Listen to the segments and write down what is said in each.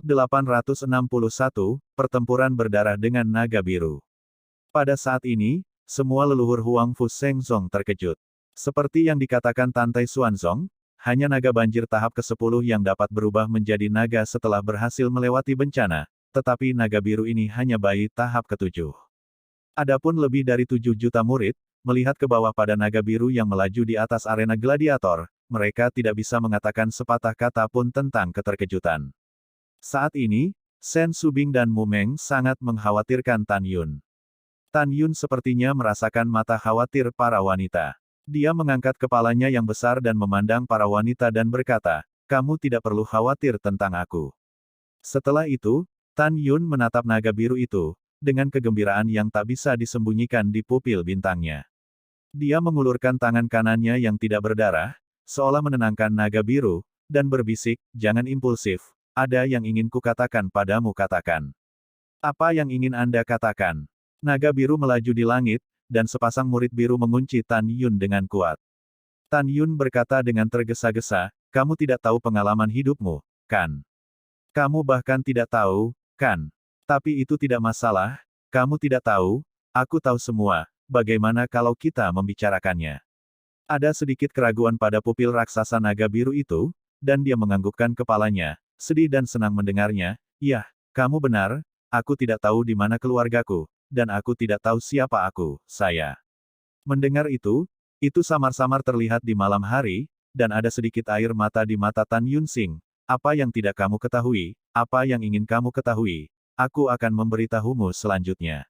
861, pertempuran berdarah dengan naga biru. Pada saat ini, semua leluhur Huang Fu Shengzong terkejut. Seperti yang dikatakan Tantai Xuanzong, hanya naga banjir tahap ke-10 yang dapat berubah menjadi naga setelah berhasil melewati bencana, tetapi naga biru ini hanya bayi tahap ke-7. Adapun lebih dari 7 juta murid, melihat ke bawah pada naga biru yang melaju di atas arena gladiator, mereka tidak bisa mengatakan sepatah kata pun tentang keterkejutan. Saat ini, Shen Subing dan Mu Meng sangat mengkhawatirkan Tan Yun. Tan Yun sepertinya merasakan mata khawatir para wanita. Dia mengangkat kepalanya yang besar dan memandang para wanita dan berkata, "Kamu tidak perlu khawatir tentang aku." Setelah itu, Tan Yun menatap naga biru itu, dengan kegembiraan yang tak bisa disembunyikan di pupil bintangnya. Dia mengulurkan tangan kanannya yang tidak berdarah, seolah menenangkan naga biru, dan berbisik, "Jangan impulsif. Ada yang ingin kukatakan padamu, katakan." "Apa yang ingin Anda katakan?" Naga biru melaju di langit, dan sepasang murid biru mengunci Tan Yun dengan kuat. Tan Yun berkata dengan tergesa-gesa, "Kamu tidak tahu pengalaman hidupmu, kan? Kamu bahkan tidak tahu, kan? Tapi itu tidak masalah, kamu tidak tahu, aku tahu semua, bagaimana kalau kita membicarakannya?" Ada sedikit keraguan pada pupil raksasa naga biru itu, dan dia menganggukkan kepalanya, sedih dan senang mendengarnya. "Yah, kamu benar, aku tidak tahu di mana keluargaku, dan aku tidak tahu siapa aku, saya." Mendengar itu samar-samar terlihat di malam hari, dan ada sedikit air mata di mata Tan Yun Xing. "Apa yang tidak kamu ketahui, apa yang ingin kamu ketahui, aku akan memberitahumu selanjutnya."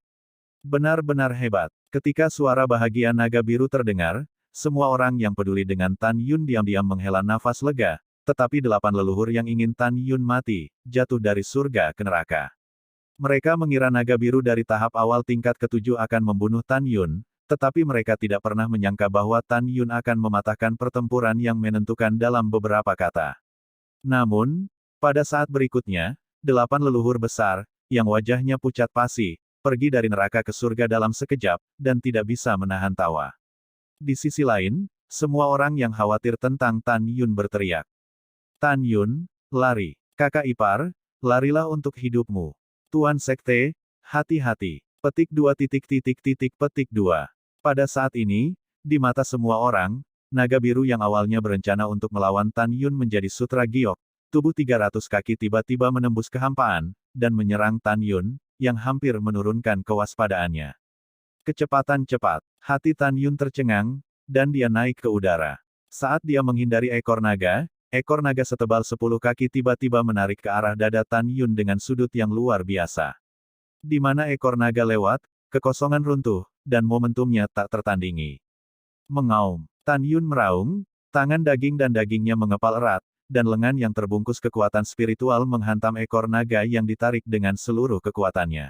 Benar-benar hebat. Ketika suara bahagia naga biru terdengar, semua orang yang peduli dengan Tan Yun diam-diam menghela nafas lega, tetapi 8 leluhur yang ingin Tan Yun mati, jatuh dari surga ke neraka. Mereka mengira naga biru dari tahap awal tingkat ke-7 akan membunuh Tan Yun, tetapi mereka tidak pernah menyangka bahwa Tan Yun akan mematahkan pertempuran yang menentukan dalam beberapa kata. Namun, pada saat berikutnya, 8 leluhur besar, yang wajahnya pucat pasi, pergi dari neraka ke surga dalam sekejap, dan tidak bisa menahan tawa. Di sisi lain, semua orang yang khawatir tentang Tan Yun berteriak, "Tan Yun, lari. Kakak ipar, larilah untuk hidupmu. Tuan Sekte, hati-hati." Petik 2. Pada saat ini, di mata semua orang, naga biru yang awalnya berencana untuk melawan Tan Yun menjadi sutra giok, tubuh 300 kaki tiba-tiba menembus kehampaan, dan menyerang Tan Yun, yang hampir menurunkan kewaspadaannya. Kecepatan cepat. Hati Tan Yun tercengang, dan dia naik ke udara. Saat dia menghindari ekor naga setebal 10 kaki tiba-tiba menarik ke arah dada Tan Yun dengan sudut yang luar biasa. Di mana ekor naga lewat, kekosongan runtuh, dan momentumnya tak tertandingi. Mengaum. Tan Yun meraung, tangan daging dan dagingnya mengepal erat, dan lengan yang terbungkus kekuatan spiritual menghantam ekor naga yang ditarik dengan seluruh kekuatannya.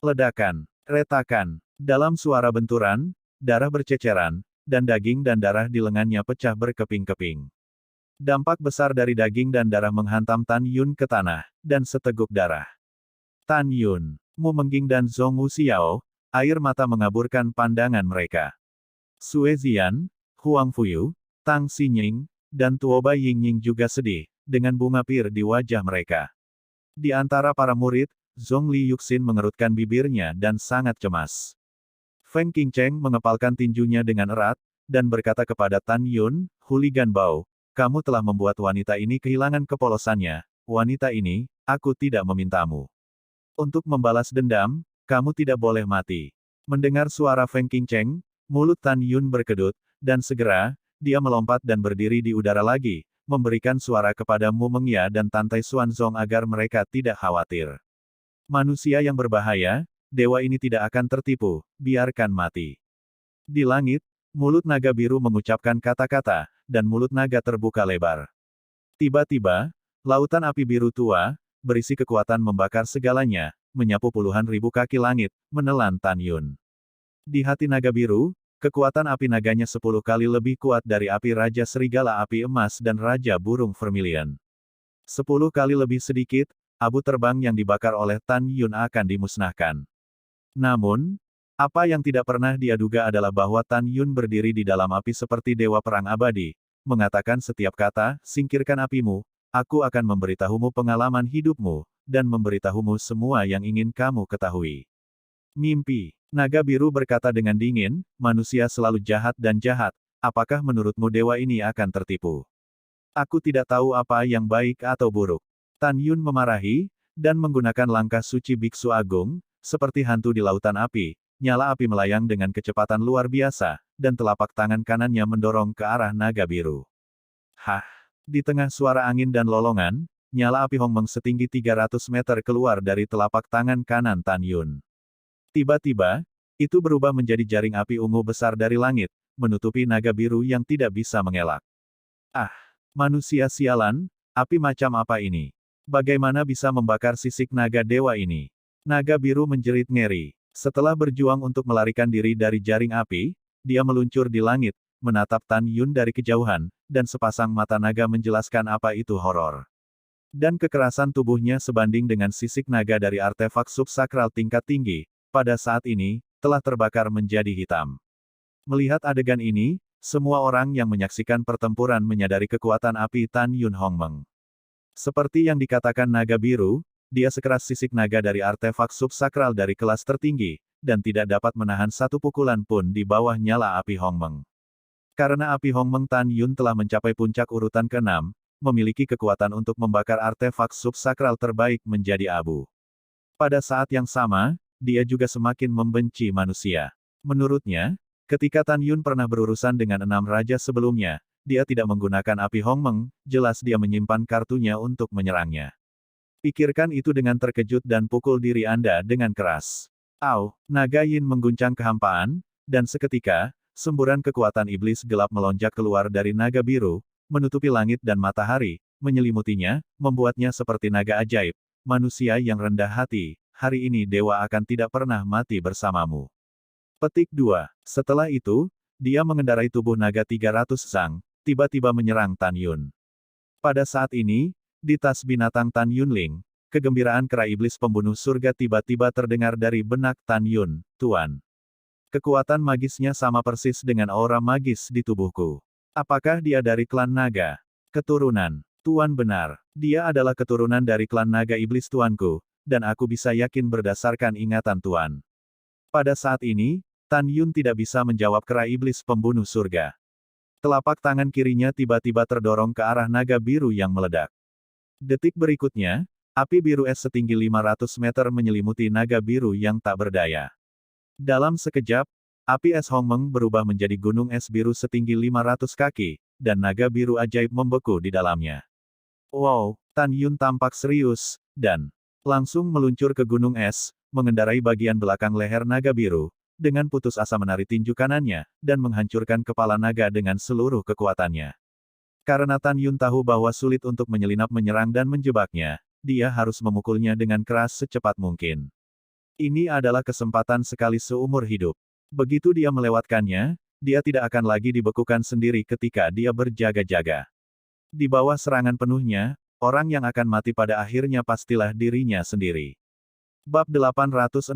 Ledakan. Retakan. Dalam suara benturan, darah berceceran, dan daging dan darah di lengannya pecah berkeping-keping. Dampak besar dari daging dan darah menghantam Tan Yun ke tanah, dan seteguk darah. Tan Yun, Mu Mengging dan Zhong Wuxiao, air mata mengaburkan pandangan mereka. Sue Zian, Huang Fuyu, Tang Xinying, dan Tuoba Yingying juga sedih, dengan bunga pir di wajah mereka. Di antara para murid, Zhong Li Yuxin mengerutkan bibirnya dan sangat cemas. Feng Qingcheng mengepalkan tinjunya dengan erat, dan berkata kepada Tan Yun, "Hooligan Bao, kamu telah membuat wanita ini kehilangan kepolosannya. Wanita ini, aku tidak memintamu. Untuk membalas dendam, kamu tidak boleh mati." Mendengar suara Feng Qingcheng, mulut Tan Yun berkedut, dan segera, dia melompat dan berdiri di udara lagi, memberikan suara kepada Mu Mengya dan Tantai Xuanzong agar mereka tidak khawatir. "Manusia yang berbahaya, dewa ini tidak akan tertipu, biarkan mati." Di langit, mulut naga biru mengucapkan kata-kata, dan mulut naga terbuka lebar. Tiba-tiba, lautan api biru tua, berisi kekuatan membakar segalanya, menyapu puluhan ribu kaki langit, menelan Tan Yun. Di hati naga biru, kekuatan api naganya 10 kali lebih kuat dari api Raja Serigala Api Emas dan Raja Burung Vermilion. 10 kali lebih sedikit, abu terbang yang dibakar oleh Tan Yun akan dimusnahkan. Namun, apa yang tidak pernah dia duga adalah bahwa Tan Yun berdiri di dalam api seperti dewa perang abadi, mengatakan setiap kata, "Singkirkan apimu, aku akan memberitahumu pengalaman hidupmu, dan memberitahumu semua yang ingin kamu ketahui. Mimpi. Naga biru berkata dengan dingin, manusia selalu jahat dan jahat, apakah menurutmu dewa ini akan tertipu? Aku tidak tahu apa yang baik atau buruk. Tan Yun memarahi, dan menggunakan langkah suci biksu agung, seperti hantu di lautan api, nyala api melayang dengan kecepatan luar biasa, dan telapak tangan kanannya mendorong ke arah naga biru. Hah! Di tengah suara angin dan lolongan, nyala api Hongmeng setinggi 300 meter keluar dari telapak tangan kanan Tan Yun. Tiba-tiba, itu berubah menjadi jaring api ungu besar dari langit, menutupi naga biru yang tidak bisa mengelak. Ah! Manusia sialan, api macam apa ini? Bagaimana bisa membakar sisik naga dewa ini? Naga biru menjerit ngeri. Setelah berjuang untuk melarikan diri dari jaring api, dia meluncur di langit, menatap Tan Yun dari kejauhan, dan sepasang mata naga menjelaskan apa itu horor. Dan kekerasan tubuhnya sebanding dengan sisik naga dari artefak subsakral tingkat tinggi, pada saat ini, telah terbakar menjadi hitam. Melihat adegan ini, semua orang yang menyaksikan pertempuran menyadari kekuatan api Tan Yun Hongmeng. Seperti yang dikatakan naga biru, dia sekeras sisik naga dari artefak subsakral dari kelas tertinggi, dan tidak dapat menahan satu pukulan pun di bawah nyala api Hongmeng. Karena api Hongmeng Tan Yun telah mencapai puncak urutan ke-6, memiliki kekuatan untuk membakar artefak subsakral terbaik menjadi abu. Pada saat yang sama, dia juga semakin membenci manusia. Menurutnya, ketika Tan Yun pernah berurusan dengan 6 raja sebelumnya, dia tidak menggunakan api Hongmeng, jelas dia menyimpan kartunya untuk menyerangnya. Pikirkan itu dengan terkejut dan pukul diri Anda dengan keras. Au! Naga Yin mengguncang kehampaan, dan seketika, semburan kekuatan iblis gelap melonjak keluar dari naga biru, menutupi langit dan matahari, menyelimutinya, membuatnya seperti naga ajaib, manusia yang rendah hati, hari ini dewa akan tidak pernah mati bersamamu. Petik 2. Setelah itu, dia mengendarai tubuh naga 300 sang, tiba-tiba menyerang Tan Yun. Pada saat ini, di tas binatang Tan Yunling, kegembiraan kera iblis pembunuh surga tiba-tiba terdengar dari benak Tan Yun, Tuan. Kekuatan magisnya sama persis dengan aura magis di tubuhku. Apakah dia dari klan naga? Keturunan. Tuan benar. Dia adalah keturunan dari klan naga iblis tuanku, dan aku bisa yakin berdasarkan ingatan Tuan. Pada saat ini, Tan Yun tidak bisa menjawab kera iblis pembunuh surga. Telapak tangan kirinya tiba-tiba terdorong ke arah naga biru yang meledak. Detik berikutnya, api biru es setinggi 500 meter menyelimuti naga biru yang tak berdaya. Dalam sekejap, api es Hongmeng berubah menjadi gunung es biru setinggi 500 kaki, dan naga biru ajaib membeku di dalamnya. Wow, Tan Yun tampak serius, dan langsung meluncur ke gunung es, mengendarai bagian belakang leher naga biru, dengan putus asa menari tinju kanannya, dan menghancurkan kepala naga dengan seluruh kekuatannya. Karena Tan Yun tahu bahwa sulit untuk menyelinap menyerang dan menjebaknya, dia harus memukulnya dengan keras secepat mungkin. Ini adalah kesempatan sekali seumur hidup. Begitu dia melewatkannya, dia tidak akan lagi dibekukan sendiri ketika dia berjaga-jaga. Di bawah serangan penuhnya, orang yang akan mati pada akhirnya pastilah dirinya sendiri. Bab 862.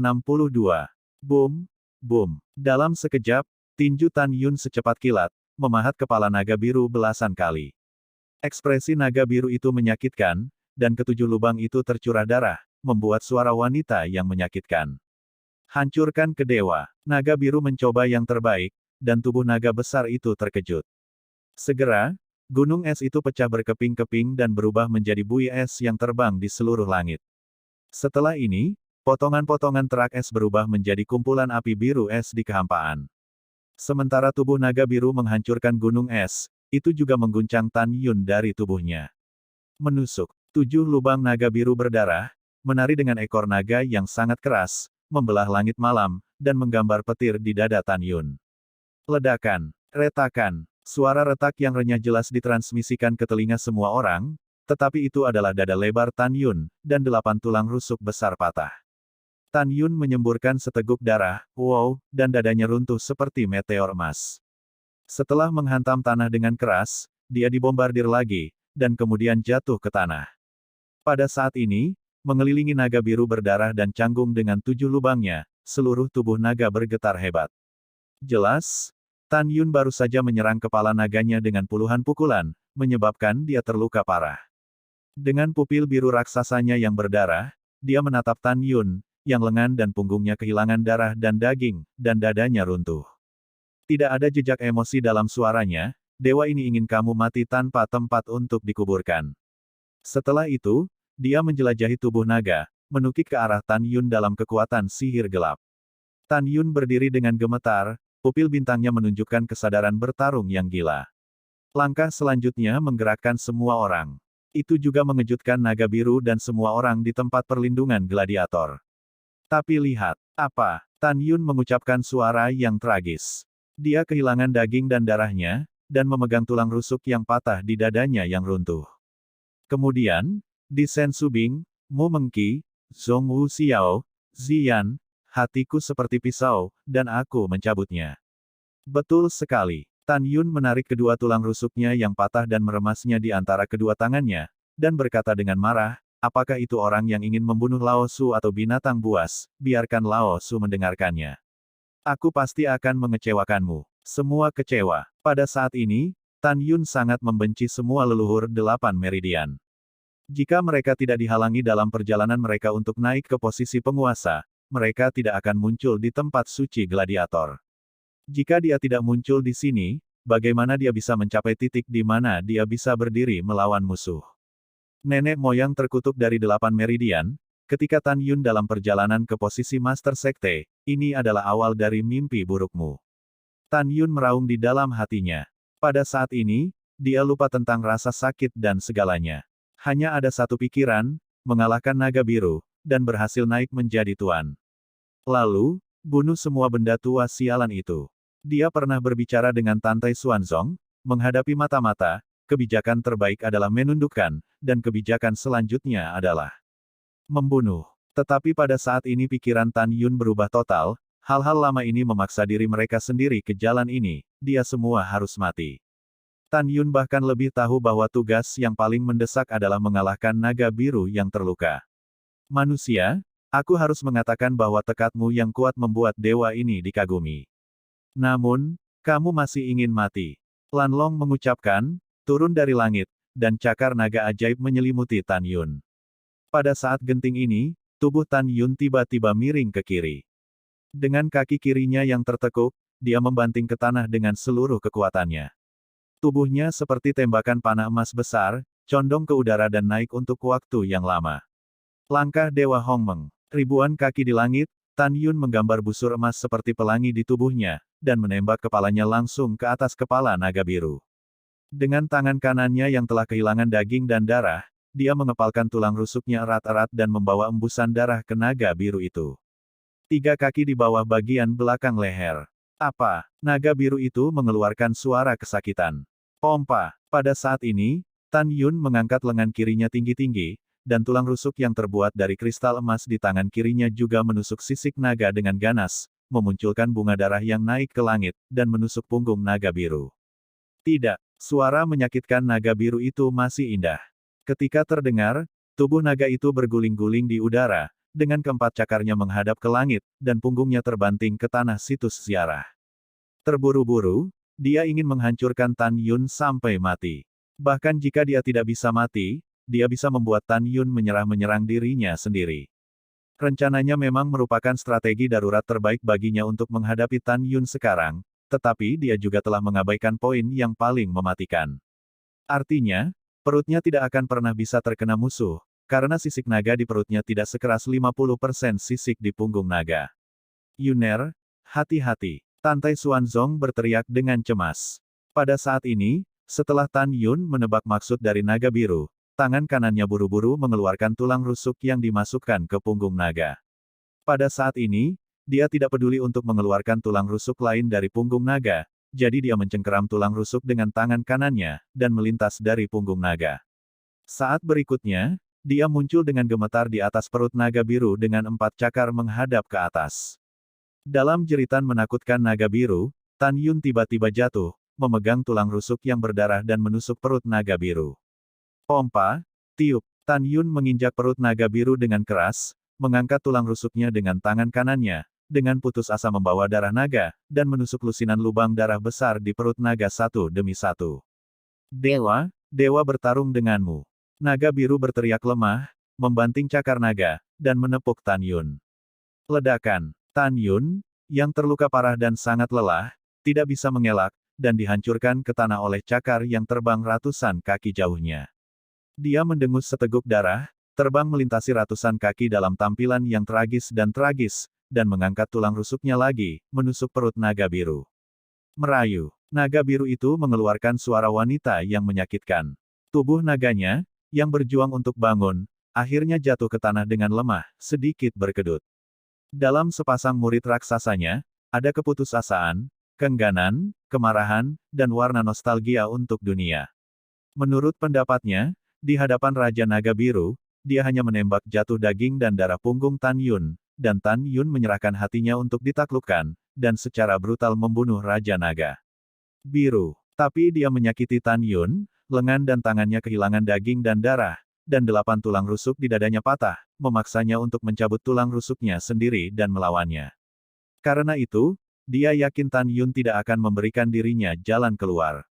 Boom! Boom! Dalam sekejap, tinju Tan Yun secepat kilat, memahat kepala naga biru belasan kali. Ekspresi naga biru itu menyakitkan, dan ketujuh lubang itu tercurah darah, membuat suara wanita yang menyakitkan. Hancurkan ke dewa. Naga biru mencoba yang terbaik, dan tubuh naga besar itu terkejut. Segera, gunung es itu pecah berkeping-keping dan berubah menjadi buih es yang terbang di seluruh langit. Setelah ini, potongan-potongan terak es berubah menjadi kumpulan api biru es di kehampaan. Sementara tubuh naga biru menghancurkan gunung es, itu juga mengguncang Tan Yun dari tubuhnya. Menusuk. 7 lubang naga biru berdarah, menari dengan ekor naga yang sangat keras, membelah langit malam, dan menggambar petir di dada Tan Yun. Ledakan. Retakan. Suara retak yang renyah jelas ditransmisikan ke telinga semua orang, tetapi itu adalah dada lebar Tan Yun, dan 8 tulang rusuk besar patah. Tan Yun menyemburkan seteguk darah, wow, dan dadanya runtuh seperti meteor emas. Setelah menghantam tanah dengan keras, dia dibombardir lagi, dan kemudian jatuh ke tanah. Pada saat ini, mengelilingi naga biru berdarah dan canggung dengan 7 lubangnya, seluruh tubuh naga bergetar hebat. Jelas, Tan Yun baru saja menyerang kepala naganya dengan puluhan pukulan, menyebabkan dia terluka parah. Dengan pupil biru raksasanya yang berdarah, dia menatap Tan Yun, yang lengan dan punggungnya kehilangan darah dan daging, dan dadanya runtuh. Tidak ada jejak emosi dalam suaranya, dewa ini ingin kamu mati tanpa tempat untuk dikuburkan. Setelah itu, dia menjelajahi tubuh naga, menukik ke arah Tan Yun dalam kekuatan sihir gelap. Tan Yun berdiri dengan gemetar, pupil bintangnya menunjukkan kesadaran bertarung yang gila. Langkah selanjutnya menggerakkan semua orang. Itu juga mengejutkan naga biru dan semua orang di tempat perlindungan gladiator. Tapi lihat, apa? Tan Yun mengucapkan suara yang tragis. Dia kehilangan daging dan darahnya, dan memegang tulang rusuk yang patah di dadanya yang runtuh. Kemudian, di Sen Subing, Mu Mengqi, Zhong Wu Xiao, Ziyan, hatiku seperti pisau, dan aku mencabutnya. Betul sekali. Tan Yun menarik kedua tulang rusuknya yang patah dan meremasnya di antara kedua tangannya, dan berkata dengan marah, apakah itu orang yang ingin membunuh Lao Su atau binatang buas, biarkan Lao Su mendengarkannya. Aku pasti akan mengecewakanmu. Semua kecewa. Pada saat ini, Tan Yun sangat membenci semua leluhur 8 meridian. Jika mereka tidak dihalangi dalam perjalanan mereka untuk naik ke posisi penguasa, mereka tidak akan muncul di tempat suci gladiator. Jika dia tidak muncul di sini, bagaimana dia bisa mencapai titik di mana dia bisa berdiri melawan musuh? Nenek moyang terkutuk dari 8 meridian, ketika Tan Yun dalam perjalanan ke posisi Master Sekte, ini adalah awal dari mimpi burukmu. Tan Yun meraung di dalam hatinya. Pada saat ini, dia lupa tentang rasa sakit dan segalanya. Hanya ada satu pikiran, mengalahkan naga biru, dan berhasil naik menjadi tuan. Lalu, bunuh semua benda tua sialan itu. Dia pernah berbicara dengan Tantai Xuanzong, menghadapi mata-mata, kebijakan terbaik adalah menundukkan, dan kebijakan selanjutnya adalah membunuh. Tetapi pada saat ini pikiran Tan Yun berubah total, hal-hal lama ini memaksa diri mereka sendiri ke jalan ini, dia semua harus mati. Tan Yun bahkan lebih tahu bahwa tugas yang paling mendesak adalah mengalahkan naga biru yang terluka. Manusia, aku harus mengatakan bahwa tekadmu yang kuat membuat dewa ini dikagumi. Namun, kamu masih ingin mati. Lan Long mengucapkan, turun dari langit, dan cakar naga ajaib menyelimuti Tan Yun. Pada saat genting ini, tubuh Tan Yun tiba-tiba miring ke kiri. Dengan kaki kirinya yang tertekuk, dia membanting ke tanah dengan seluruh kekuatannya. Tubuhnya seperti tembakan panah emas besar, condong ke udara dan naik untuk waktu yang lama. Langkah Dewa Hongmeng. Ribuan kaki di langit, Tan Yun menggambar busur emas seperti pelangi di tubuhnya, dan menembak kepalanya langsung ke atas kepala naga biru. Dengan tangan kanannya yang telah kehilangan daging dan darah, dia mengepalkan tulang rusuknya erat-erat dan membawa embusan darah ke naga biru itu. 3 kaki di bawah bagian belakang leher. Apa? Naga biru itu mengeluarkan suara kesakitan. Pompa. Pada saat ini, Tan Yun mengangkat lengan kirinya tinggi-tinggi, dan tulang rusuk yang terbuat dari kristal emas di tangan kirinya juga menusuk sisik naga dengan ganas, memunculkan bunga darah yang naik ke langit, dan menusuk punggung naga biru. Tidak, suara menyakitkan naga biru itu masih indah. Ketika terdengar, tubuh naga itu berguling-guling di udara, dengan keempat cakarnya menghadap ke langit, dan punggungnya terbanting ke tanah situs ziarah. Terburu-buru, dia ingin menghancurkan Tan Yun sampai mati. Bahkan jika dia tidak bisa mati, dia bisa membuat Tan Yun menyerang dirinya sendiri. Rencananya memang merupakan strategi darurat terbaik baginya untuk menghadapi Tan Yun sekarang, tetapi dia juga telah mengabaikan poin yang paling mematikan. Artinya, perutnya tidak akan pernah bisa terkena musuh, karena sisik naga di perutnya tidak sekeras 50% sisik di punggung naga. Yuner, hati-hati. Tantai Xuanzong berteriak dengan cemas. Pada saat ini, setelah Tan Yun menebak maksud dari naga biru, tangan kanannya buru-buru mengeluarkan tulang rusuk yang dimasukkan ke punggung naga. Pada saat ini, dia tidak peduli untuk mengeluarkan tulang rusuk lain dari punggung naga, jadi dia mencengkeram tulang rusuk dengan tangan kanannya, dan melintas dari punggung naga. Saat berikutnya, dia muncul dengan gemetar di atas perut naga biru dengan 4 cakar menghadap ke atas. Dalam jeritan menakutkan naga biru, Tan Yun tiba-tiba jatuh, memegang tulang rusuk yang berdarah dan menusuk perut naga biru. Pompa, tiup. Tan Yun menginjak perut naga biru dengan keras, mengangkat tulang rusuknya dengan tangan kanannya, dengan putus asa membawa darah naga, dan menusuk lusinan lubang darah besar di perut naga satu demi satu. Dewa, dewa bertarung denganmu. Naga biru berteriak lemah, membanting cakar naga, dan menepuk Tan Yun. Ledakan. Tan Yun, yang terluka parah dan sangat lelah, tidak bisa mengelak, dan dihancurkan ke tanah oleh cakar yang terbang ratusan kaki jauhnya. Dia mendengus seteguk darah, terbang melintasi ratusan kaki dalam tampilan yang tragis, dan mengangkat tulang rusuknya lagi, menusuk perut naga biru. Merayu. Naga biru itu mengeluarkan suara wanita yang menyakitkan. Tubuh naganya, yang berjuang untuk bangun, akhirnya jatuh ke tanah dengan lemah, sedikit berkedut. Dalam sepasang murid raksasanya, ada keputusasaan, keengganan, kemarahan, dan warna nostalgia untuk dunia. Menurut pendapatnya, di hadapan Raja Naga Biru, dia hanya menembak jatuh daging dan darah punggung Tan Yun, dan Tan Yun menyerahkan hatinya untuk ditaklukkan, dan secara brutal membunuh Raja Naga Biru. Tapi dia menyakiti Tan Yun, lengan dan tangannya kehilangan daging dan darah, dan 8 tulang rusuk di dadanya patah, memaksanya untuk mencabut tulang rusuknya sendiri dan melawannya. Karena itu, dia yakin Tan Yun tidak akan memberikan dirinya jalan keluar.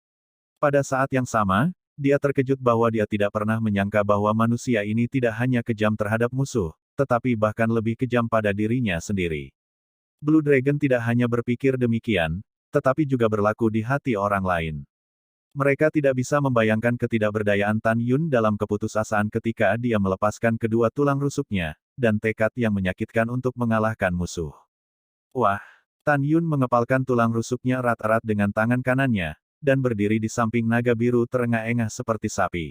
Pada saat yang sama, dia terkejut bahwa dia tidak pernah menyangka bahwa manusia ini tidak hanya kejam terhadap musuh, tetapi bahkan lebih kejam pada dirinya sendiri. Blue Dragon tidak hanya berpikir demikian, tetapi juga berlaku di hati orang lain. Mereka tidak bisa membayangkan ketidakberdayaan Tan Yun dalam keputusasaan ketika dia melepaskan kedua tulang rusuknya, dan tekad yang menyakitkan untuk mengalahkan musuh. Wah! Tan Yun mengepalkan tulang rusuknya erat-erat dengan tangan kanannya, dan berdiri di samping naga biru terengah-engah seperti sapi.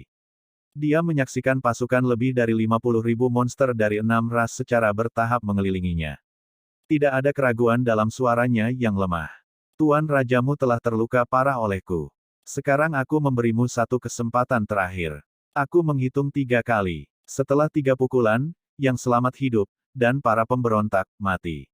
Dia menyaksikan pasukan lebih dari 50.000 monster dari 6 ras secara bertahap mengelilinginya. Tidak ada keraguan dalam suaranya yang lemah. Tuan Rajamu telah terluka parah olehku. Sekarang aku memberimu satu kesempatan terakhir. Aku menghitung 3 kali. Setelah 3 pukulan, yang selamat hidup, dan para pemberontak, mati.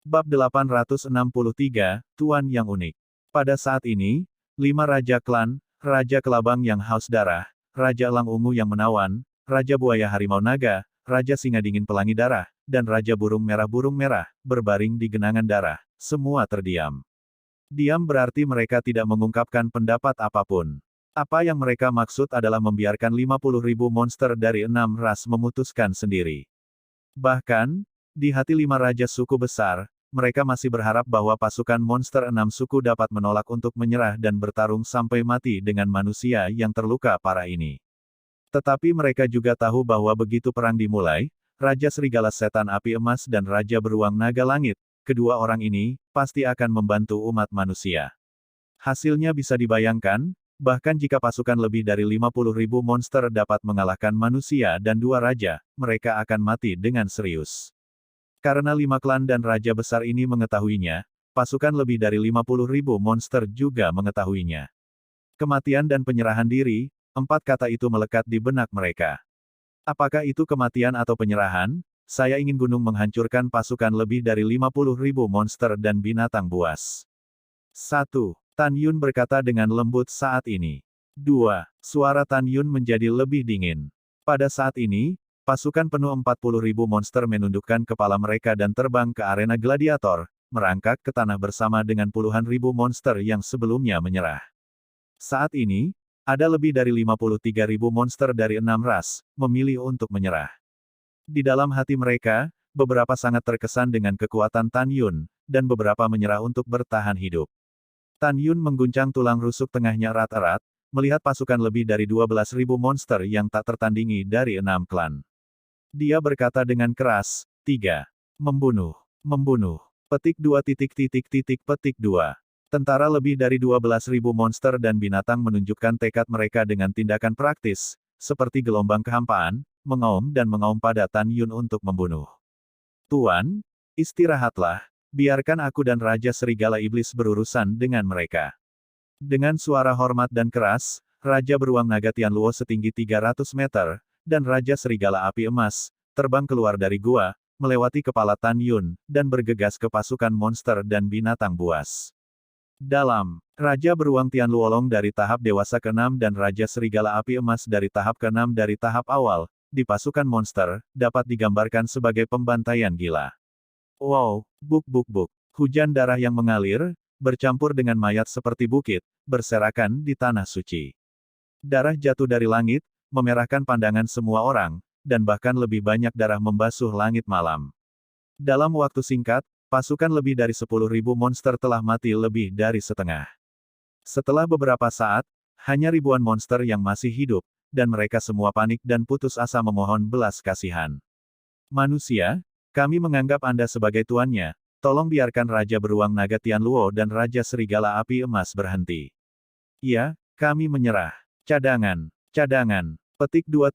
Bab 863, Tuan yang unik. Pada saat ini, 5 Raja Klan, Raja Kelabang yang haus darah, Raja Elang Ungu yang menawan, Raja Buaya Harimau Naga, Raja Singa Dingin Pelangi Darah, dan Raja Burung Merah berbaring di genangan darah. Semua terdiam. Diam berarti mereka tidak mengungkapkan pendapat apapun. Apa yang mereka maksud adalah membiarkan 50.000 monster dari 6 ras memutuskan sendiri. Bahkan, di hati 5 raja suku besar, mereka masih berharap bahwa pasukan monster 6 suku dapat menolak untuk menyerah dan bertarung sampai mati dengan manusia yang terluka parah ini. Tetapi mereka juga tahu bahwa begitu perang dimulai, Raja Serigala Setan Api Emas dan Raja Beruang Naga Langit, kedua orang ini, pasti akan membantu umat manusia. Hasilnya bisa dibayangkan, bahkan jika pasukan lebih dari 50.000 monster dapat mengalahkan manusia dan 2 raja, mereka akan mati dengan serius. Karena 5 klan dan raja besar ini mengetahuinya, pasukan lebih dari 50.000 monster juga mengetahuinya. Kematian dan penyerahan diri, 4 kata itu melekat di benak mereka. Apakah itu kematian atau penyerahan? Saya ingin gunung menghancurkan pasukan lebih dari 50.000 monster dan binatang buas. 1. Tan Yun berkata dengan lembut saat ini. 2. Suara Tan Yun menjadi lebih dingin. Pada saat ini, pasukan penuh 40.000 monster menundukkan kepala mereka dan terbang ke arena gladiator, merangkak ke tanah bersama dengan puluhan ribu monster yang sebelumnya menyerah. Saat ini, ada lebih dari 53.000 monster dari 6 ras, memilih untuk menyerah. Di dalam hati mereka, beberapa sangat terkesan dengan kekuatan Tan Yun, dan beberapa menyerah untuk bertahan hidup. Tan Yun mengguncang tulang rusuk tengahnya erat-erat, melihat pasukan lebih dari 12.000 monster yang tak tertandingi dari 6 klan. Dia berkata dengan keras, 3. Membunuh. Membunuh. Petik 2 petik 2. Tentara lebih dari 12.000 monster dan binatang menunjukkan tekad mereka dengan tindakan praktis, seperti gelombang kehampaan, mengaum dan mengaum pada Tan Yun untuk membunuh. Tuan, istirahatlah, biarkan aku dan Raja Serigala Iblis berurusan dengan mereka. Dengan suara hormat dan keras, Raja Beruang Naga Tianluo setinggi 300 meter, dan Raja Serigala Api Emas, terbang keluar dari gua, melewati kepala Tan Yun, dan bergegas ke pasukan monster dan binatang buas. Dalam, Raja Beruang Tianluolong dari tahap dewasa ke-6 dan Raja Serigala Api Emas dari tahap ke-6 dari tahap awal, di pasukan monster, dapat digambarkan sebagai pembantaian gila. Wow, buk. Hujan darah yang mengalir, bercampur dengan mayat seperti bukit, berserakan di tanah suci. Darah jatuh dari langit, memerahkan pandangan semua orang, dan bahkan lebih banyak darah membasuh langit malam. Dalam waktu singkat, pasukan lebih dari 10.000 monster telah mati lebih dari setengah. Setelah beberapa saat, hanya ribuan monster yang masih hidup, dan mereka semua panik dan putus asa memohon belas kasihan. Manusia, kami menganggap Anda sebagai tuannya, tolong biarkan Raja Beruang Naga Tianluo dan Raja Serigala Api Emas berhenti. Iya, kami menyerah. Cadangan. Cadangan. Petik 2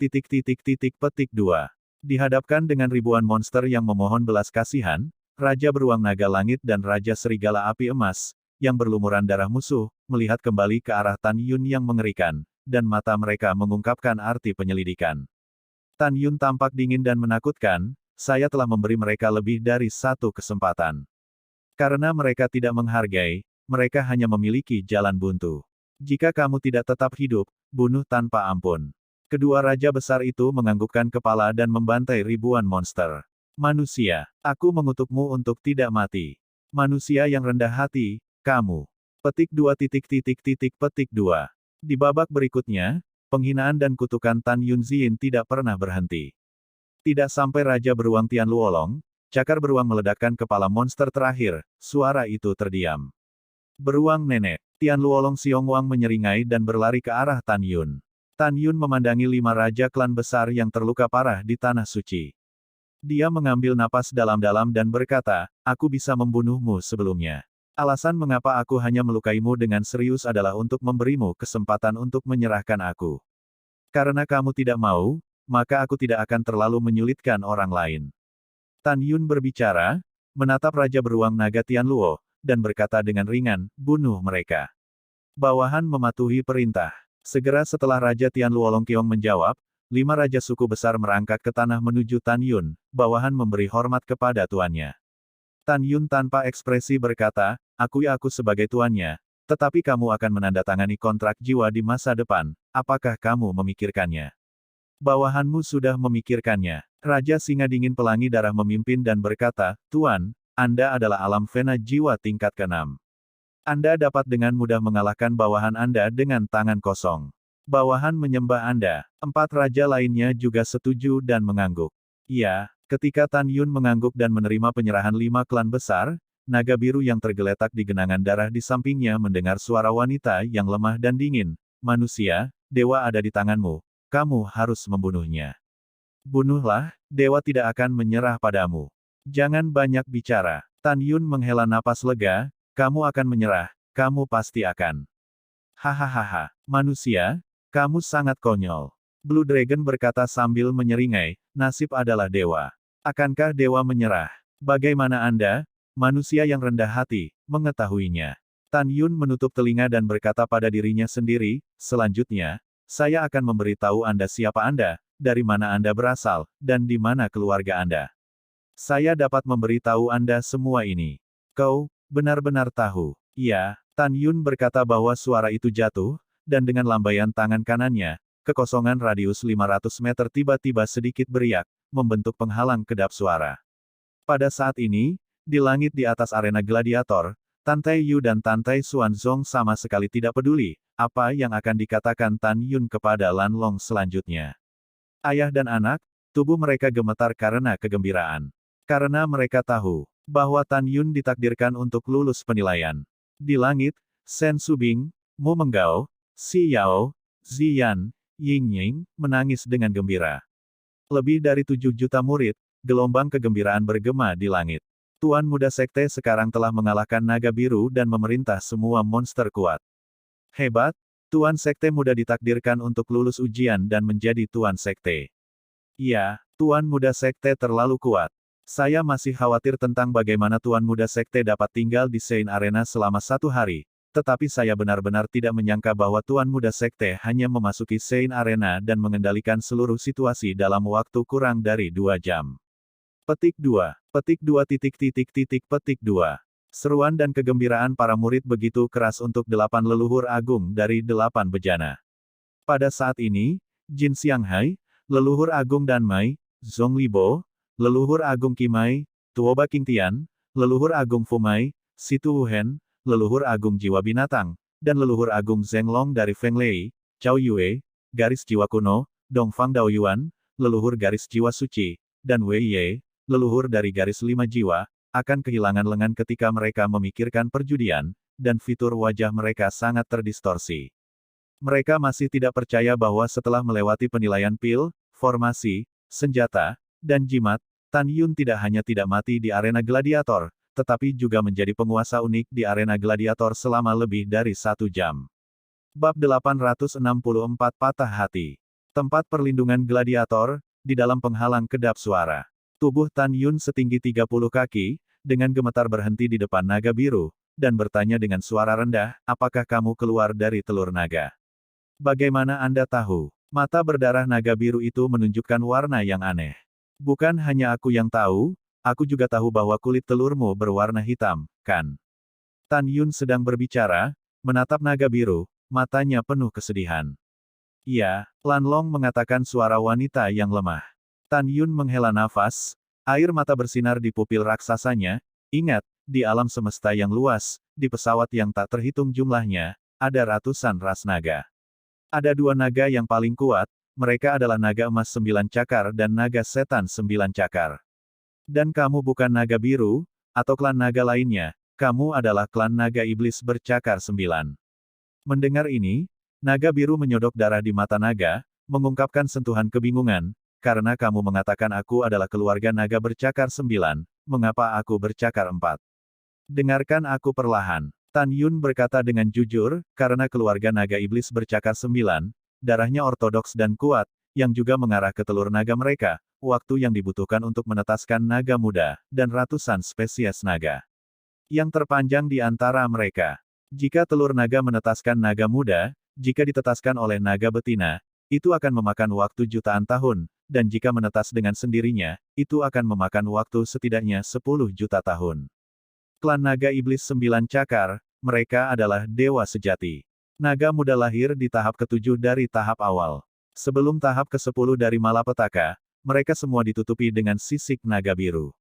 petik 2. Dihadapkan dengan ribuan monster yang memohon belas kasihan, Raja Beruang Naga Langit dan Raja Serigala Api Emas, yang berlumuran darah musuh, melihat kembali ke arah Tan Yun yang mengerikan, dan mata mereka mengungkapkan arti penyelidikan. Tan Yun tampak dingin dan menakutkan, saya telah memberi mereka lebih dari satu kesempatan. Karena mereka tidak menghargai, mereka hanya memiliki jalan buntu. Jika kamu tidak tetap hidup, bunuh tanpa ampun. Kedua raja besar itu menganggukkan kepala dan membantai ribuan monster. Manusia, aku mengutukmu untuk tidak mati. Manusia yang rendah hati, kamu. Petik 2 petik 2. Di babak berikutnya, penghinaan dan kutukan Tan Yun Ziyin tidak pernah berhenti. Tidak sampai Raja Beruang Tianluolong, cakar beruang meledakkan kepala monster terakhir, suara itu terdiam. Beruang nenek, Tianluolong Xiongwang menyeringai dan berlari ke arah Tan Yun. Tan Yun memandangi 5 raja klan besar yang terluka parah di Tanah Suci. Dia mengambil napas dalam-dalam dan berkata, aku bisa membunuhmu sebelumnya. Alasan mengapa aku hanya melukaimu dengan serius adalah untuk memberimu kesempatan untuk menyerahkan aku. Karena kamu tidak mau, maka aku tidak akan terlalu menyulitkan orang lain. Tan Yun berbicara, menatap Raja Beruang Naga Tianluo, dan berkata dengan ringan, bunuh mereka. Bawahan mematuhi perintah. Segera setelah Raja Tianluolong Qiong menjawab, 5 raja suku besar merangkak ke tanah menuju Tan Yun, bawahan memberi hormat kepada tuannya. Tan Yun tanpa ekspresi berkata, akui aku sebagai tuannya, tetapi kamu akan menandatangani kontrak jiwa di masa depan, apakah kamu memikirkannya? Bawahanmu sudah memikirkannya. Raja Singa Dingin Pelangi Darah memimpin dan berkata, Tuan, Anda adalah alam Vena jiwa tingkat ke-6. Anda dapat dengan mudah mengalahkan bawahan Anda dengan tangan kosong. Bawahan menyembah Anda. 4 raja lainnya juga setuju dan mengangguk. Iya, ketika Tan Yun mengangguk dan menerima penyerahan 5 klan besar, naga biru yang tergeletak di genangan darah di sampingnya mendengar suara wanita yang lemah dan dingin. Manusia, dewa ada di tanganmu. Kamu harus membunuhnya. Bunuhlah, dewa tidak akan menyerah padamu. Jangan banyak bicara. Tan Yun menghela napas lega, kamu akan menyerah, kamu pasti akan. Hahaha, manusia, kamu sangat konyol. Blue Dragon berkata sambil menyeringai, nasib adalah dewa. Akankah dewa menyerah? Bagaimana Anda, manusia yang rendah hati, mengetahuinya? Tan Yun menutup telinga dan berkata pada dirinya sendiri, selanjutnya, saya akan memberitahu Anda siapa Anda, dari mana Anda berasal, dan di mana keluarga Anda. Saya dapat memberitahu Anda semua ini. Kau benar-benar tahu. Iya, Tan Yun berkata bahwa suara itu jatuh, dan dengan lambaian tangan kanannya, kekosongan radius 500 meter tiba-tiba sedikit beriak, membentuk penghalang kedap suara. Pada saat ini, di langit di atas arena gladiator, Tan Taiyu dan Tan Tai Xuanzong sama sekali tidak peduli, apa yang akan dikatakan Tan Yun kepada Lan Long selanjutnya. Ayah dan anak, tubuh mereka gemetar karena kegembiraan. Karena mereka tahu bahwa Tan Yun ditakdirkan untuk lulus penilaian. Di langit, Shen Subing, Mu Menggao, Xi Yao, Ziyan, Ying Ying, menangis dengan gembira. Lebih dari 7 juta murid, gelombang kegembiraan bergema di langit. Tuan Muda Sekte sekarang telah mengalahkan naga biru dan memerintah semua monster kuat. Hebat, Tuan Sekte Muda ditakdirkan untuk lulus ujian dan menjadi Tuan Sekte. Iya, Tuan Muda Sekte terlalu kuat. Saya masih khawatir tentang bagaimana Tuan Muda Sekte dapat tinggal di Sein Arena selama 1 hari, tetapi saya benar-benar tidak menyangka bahwa Tuan Muda Sekte hanya memasuki Sein Arena dan mengendalikan seluruh situasi dalam waktu kurang dari 2 jam. Petik 2 petik 2. Seruan dan kegembiraan para murid begitu keras untuk 8 leluhur agung dari 8 bejana. Pada saat ini, Jin Xianghai, leluhur agung Dan Mai, Zhong Libo, leluhur agung Qimai, Tuoba Qingtian, leluhur agung Fumai, Situ Wuhen, leluhur agung jiwa binatang, dan leluhur agung Zheng Long dari Feng Lei, Cao Yue, garis jiwa kuno, Dongfang Daoyuan, leluhur garis jiwa suci, dan Wei Ye, leluhur dari garis 5 jiwa, akan kehilangan lengan ketika mereka memikirkan perjudian, dan fitur wajah mereka sangat terdistorsi. Mereka masih tidak percaya bahwa setelah melewati penilaian pil, formasi, senjata, dan jimat, Tan Yun tidak hanya tidak mati di arena gladiator, tetapi juga menjadi penguasa unik di arena gladiator selama lebih dari 1 jam. Bab 864 Patah Hati. Tempat perlindungan gladiator, di dalam penghalang kedap suara. Tubuh Tan Yun setinggi 30 kaki, dengan gemetar berhenti di depan naga biru, dan bertanya dengan suara rendah, apakah kamu keluar dari telur naga? Bagaimana Anda tahu? Mata berdarah naga biru itu menunjukkan warna yang aneh. Bukan hanya aku yang tahu, aku juga tahu bahwa kulit telurmu berwarna hitam, kan? Tan Yun sedang berbicara, menatap naga biru, matanya penuh kesedihan. Iya, Lan Long mengatakan suara wanita yang lemah. Tan Yun menghela nafas, air mata bersinar di pupil raksasanya, ingat, di alam semesta yang luas, di pesawat yang tak terhitung jumlahnya, ada ratusan ras naga. Ada 2 naga yang paling kuat, mereka adalah naga emas 9 cakar dan naga setan 9 cakar. Dan kamu bukan naga biru, atau klan naga lainnya, kamu adalah klan naga iblis bercakar 9. Mendengar ini, naga biru menyodok darah di mata naga, mengungkapkan sentuhan kebingungan, karena kamu mengatakan aku adalah keluarga naga bercakar 9, mengapa aku bercakar 4? Dengarkan aku perlahan. Tan Yun berkata dengan jujur, karena keluarga naga iblis bercakar 9, darahnya ortodoks dan kuat, yang juga mengarah ke telur naga mereka, waktu yang dibutuhkan untuk menetaskan naga muda, dan ratusan spesies naga yang terpanjang di antara mereka. Jika telur naga menetaskan naga muda, jika ditetaskan oleh naga betina, itu akan memakan waktu jutaan tahun, dan jika menetas dengan sendirinya, itu akan memakan waktu setidaknya 10 juta tahun. Klan naga iblis 9 cakar, mereka adalah dewa sejati. Naga muda lahir di tahap ke-7 dari tahap awal. Sebelum tahap ke-10 dari malapetaka, mereka semua ditutupi dengan sisik naga biru.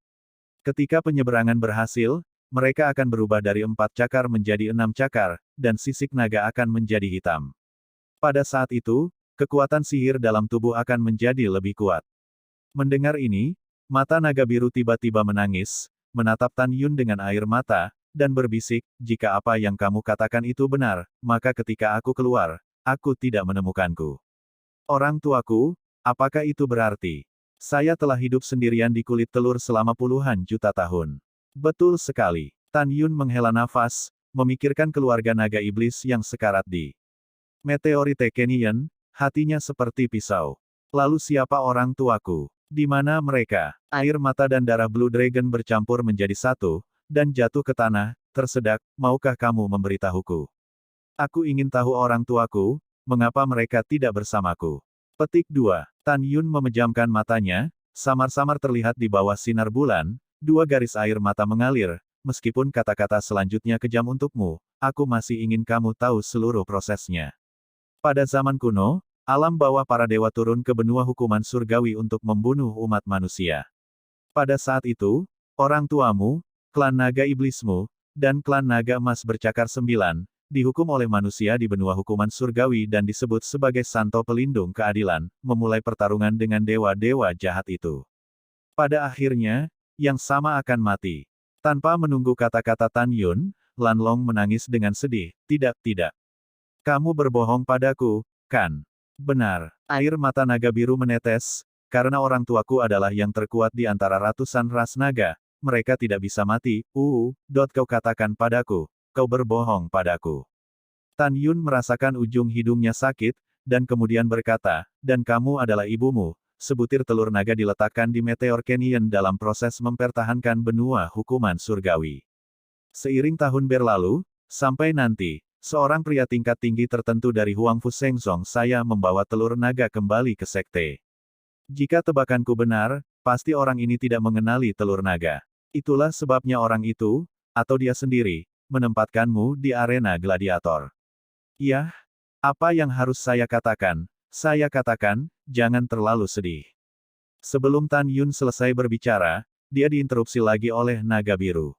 Ketika penyeberangan berhasil, mereka akan berubah dari 4 cakar menjadi 6 cakar, dan sisik naga akan menjadi hitam. Pada saat itu, kekuatan sihir dalam tubuh akan menjadi lebih kuat. Mendengar ini, mata naga biru tiba-tiba menangis, menatap Tan Yun dengan air mata, dan berbisik, jika apa yang kamu katakan itu benar, maka ketika aku keluar, aku tidak menemukanku. Orang tuaku, apakah itu berarti? Saya telah hidup sendirian di kulit telur selama puluhan juta tahun. Betul sekali. Tan Yun menghela nafas, memikirkan keluarga naga iblis yang sekarat di Meteorite Canyon, hatinya seperti pisau. Lalu siapa orang tuaku? Di mana mereka? Air mata dan darah Blue Dragon bercampur menjadi satu, dan jatuh ke tanah, tersedak, maukah kamu memberitahuku? Aku ingin tahu orang tuaku, mengapa mereka tidak bersamaku. Petik 2. Tan Yun memejamkan matanya, samar-samar terlihat di bawah sinar bulan, 2 garis air mata mengalir, meskipun kata-kata selanjutnya kejam untukmu, aku masih ingin kamu tahu seluruh prosesnya. Pada zaman kuno, alam bawah para dewa turun ke benua hukuman surgawi untuk membunuh umat manusia. Pada saat itu, orang tuamu, klan naga iblismu, dan klan naga emas bercakar 9, dihukum oleh manusia di benua hukuman surgawi dan disebut sebagai Santo Pelindung Keadilan, memulai pertarungan dengan dewa-dewa jahat itu. Pada akhirnya, yang sama akan mati. Tanpa menunggu kata-kata Tan Yun, Lan Long menangis dengan sedih, tidak. Kamu berbohong padaku, kan? Benar. Air mata naga biru menetes, karena orang tuaku adalah yang terkuat di antara ratusan ras naga, mereka tidak bisa mati, kau katakan padaku, kau berbohong padaku. Tan Yun merasakan ujung hidungnya sakit, dan kemudian berkata, dan kamu adalah ibumu. Sebutir telur naga diletakkan di Meteor Canyon dalam proses mempertahankan benua hukuman surgawi. Seiring tahun berlalu, sampai nanti, seorang pria tingkat tinggi tertentu dari Huangfu Shengzong saya membawa telur naga kembali ke sekte. Jika tebakanku benar, pasti orang ini tidak mengenali telur naga. Itulah sebabnya orang itu, atau dia sendiri, menempatkanmu di arena gladiator. Yah, apa yang harus saya katakan? Saya katakan, jangan terlalu sedih. Sebelum Tan Yun selesai berbicara, dia diinterupsi lagi oleh naga biru.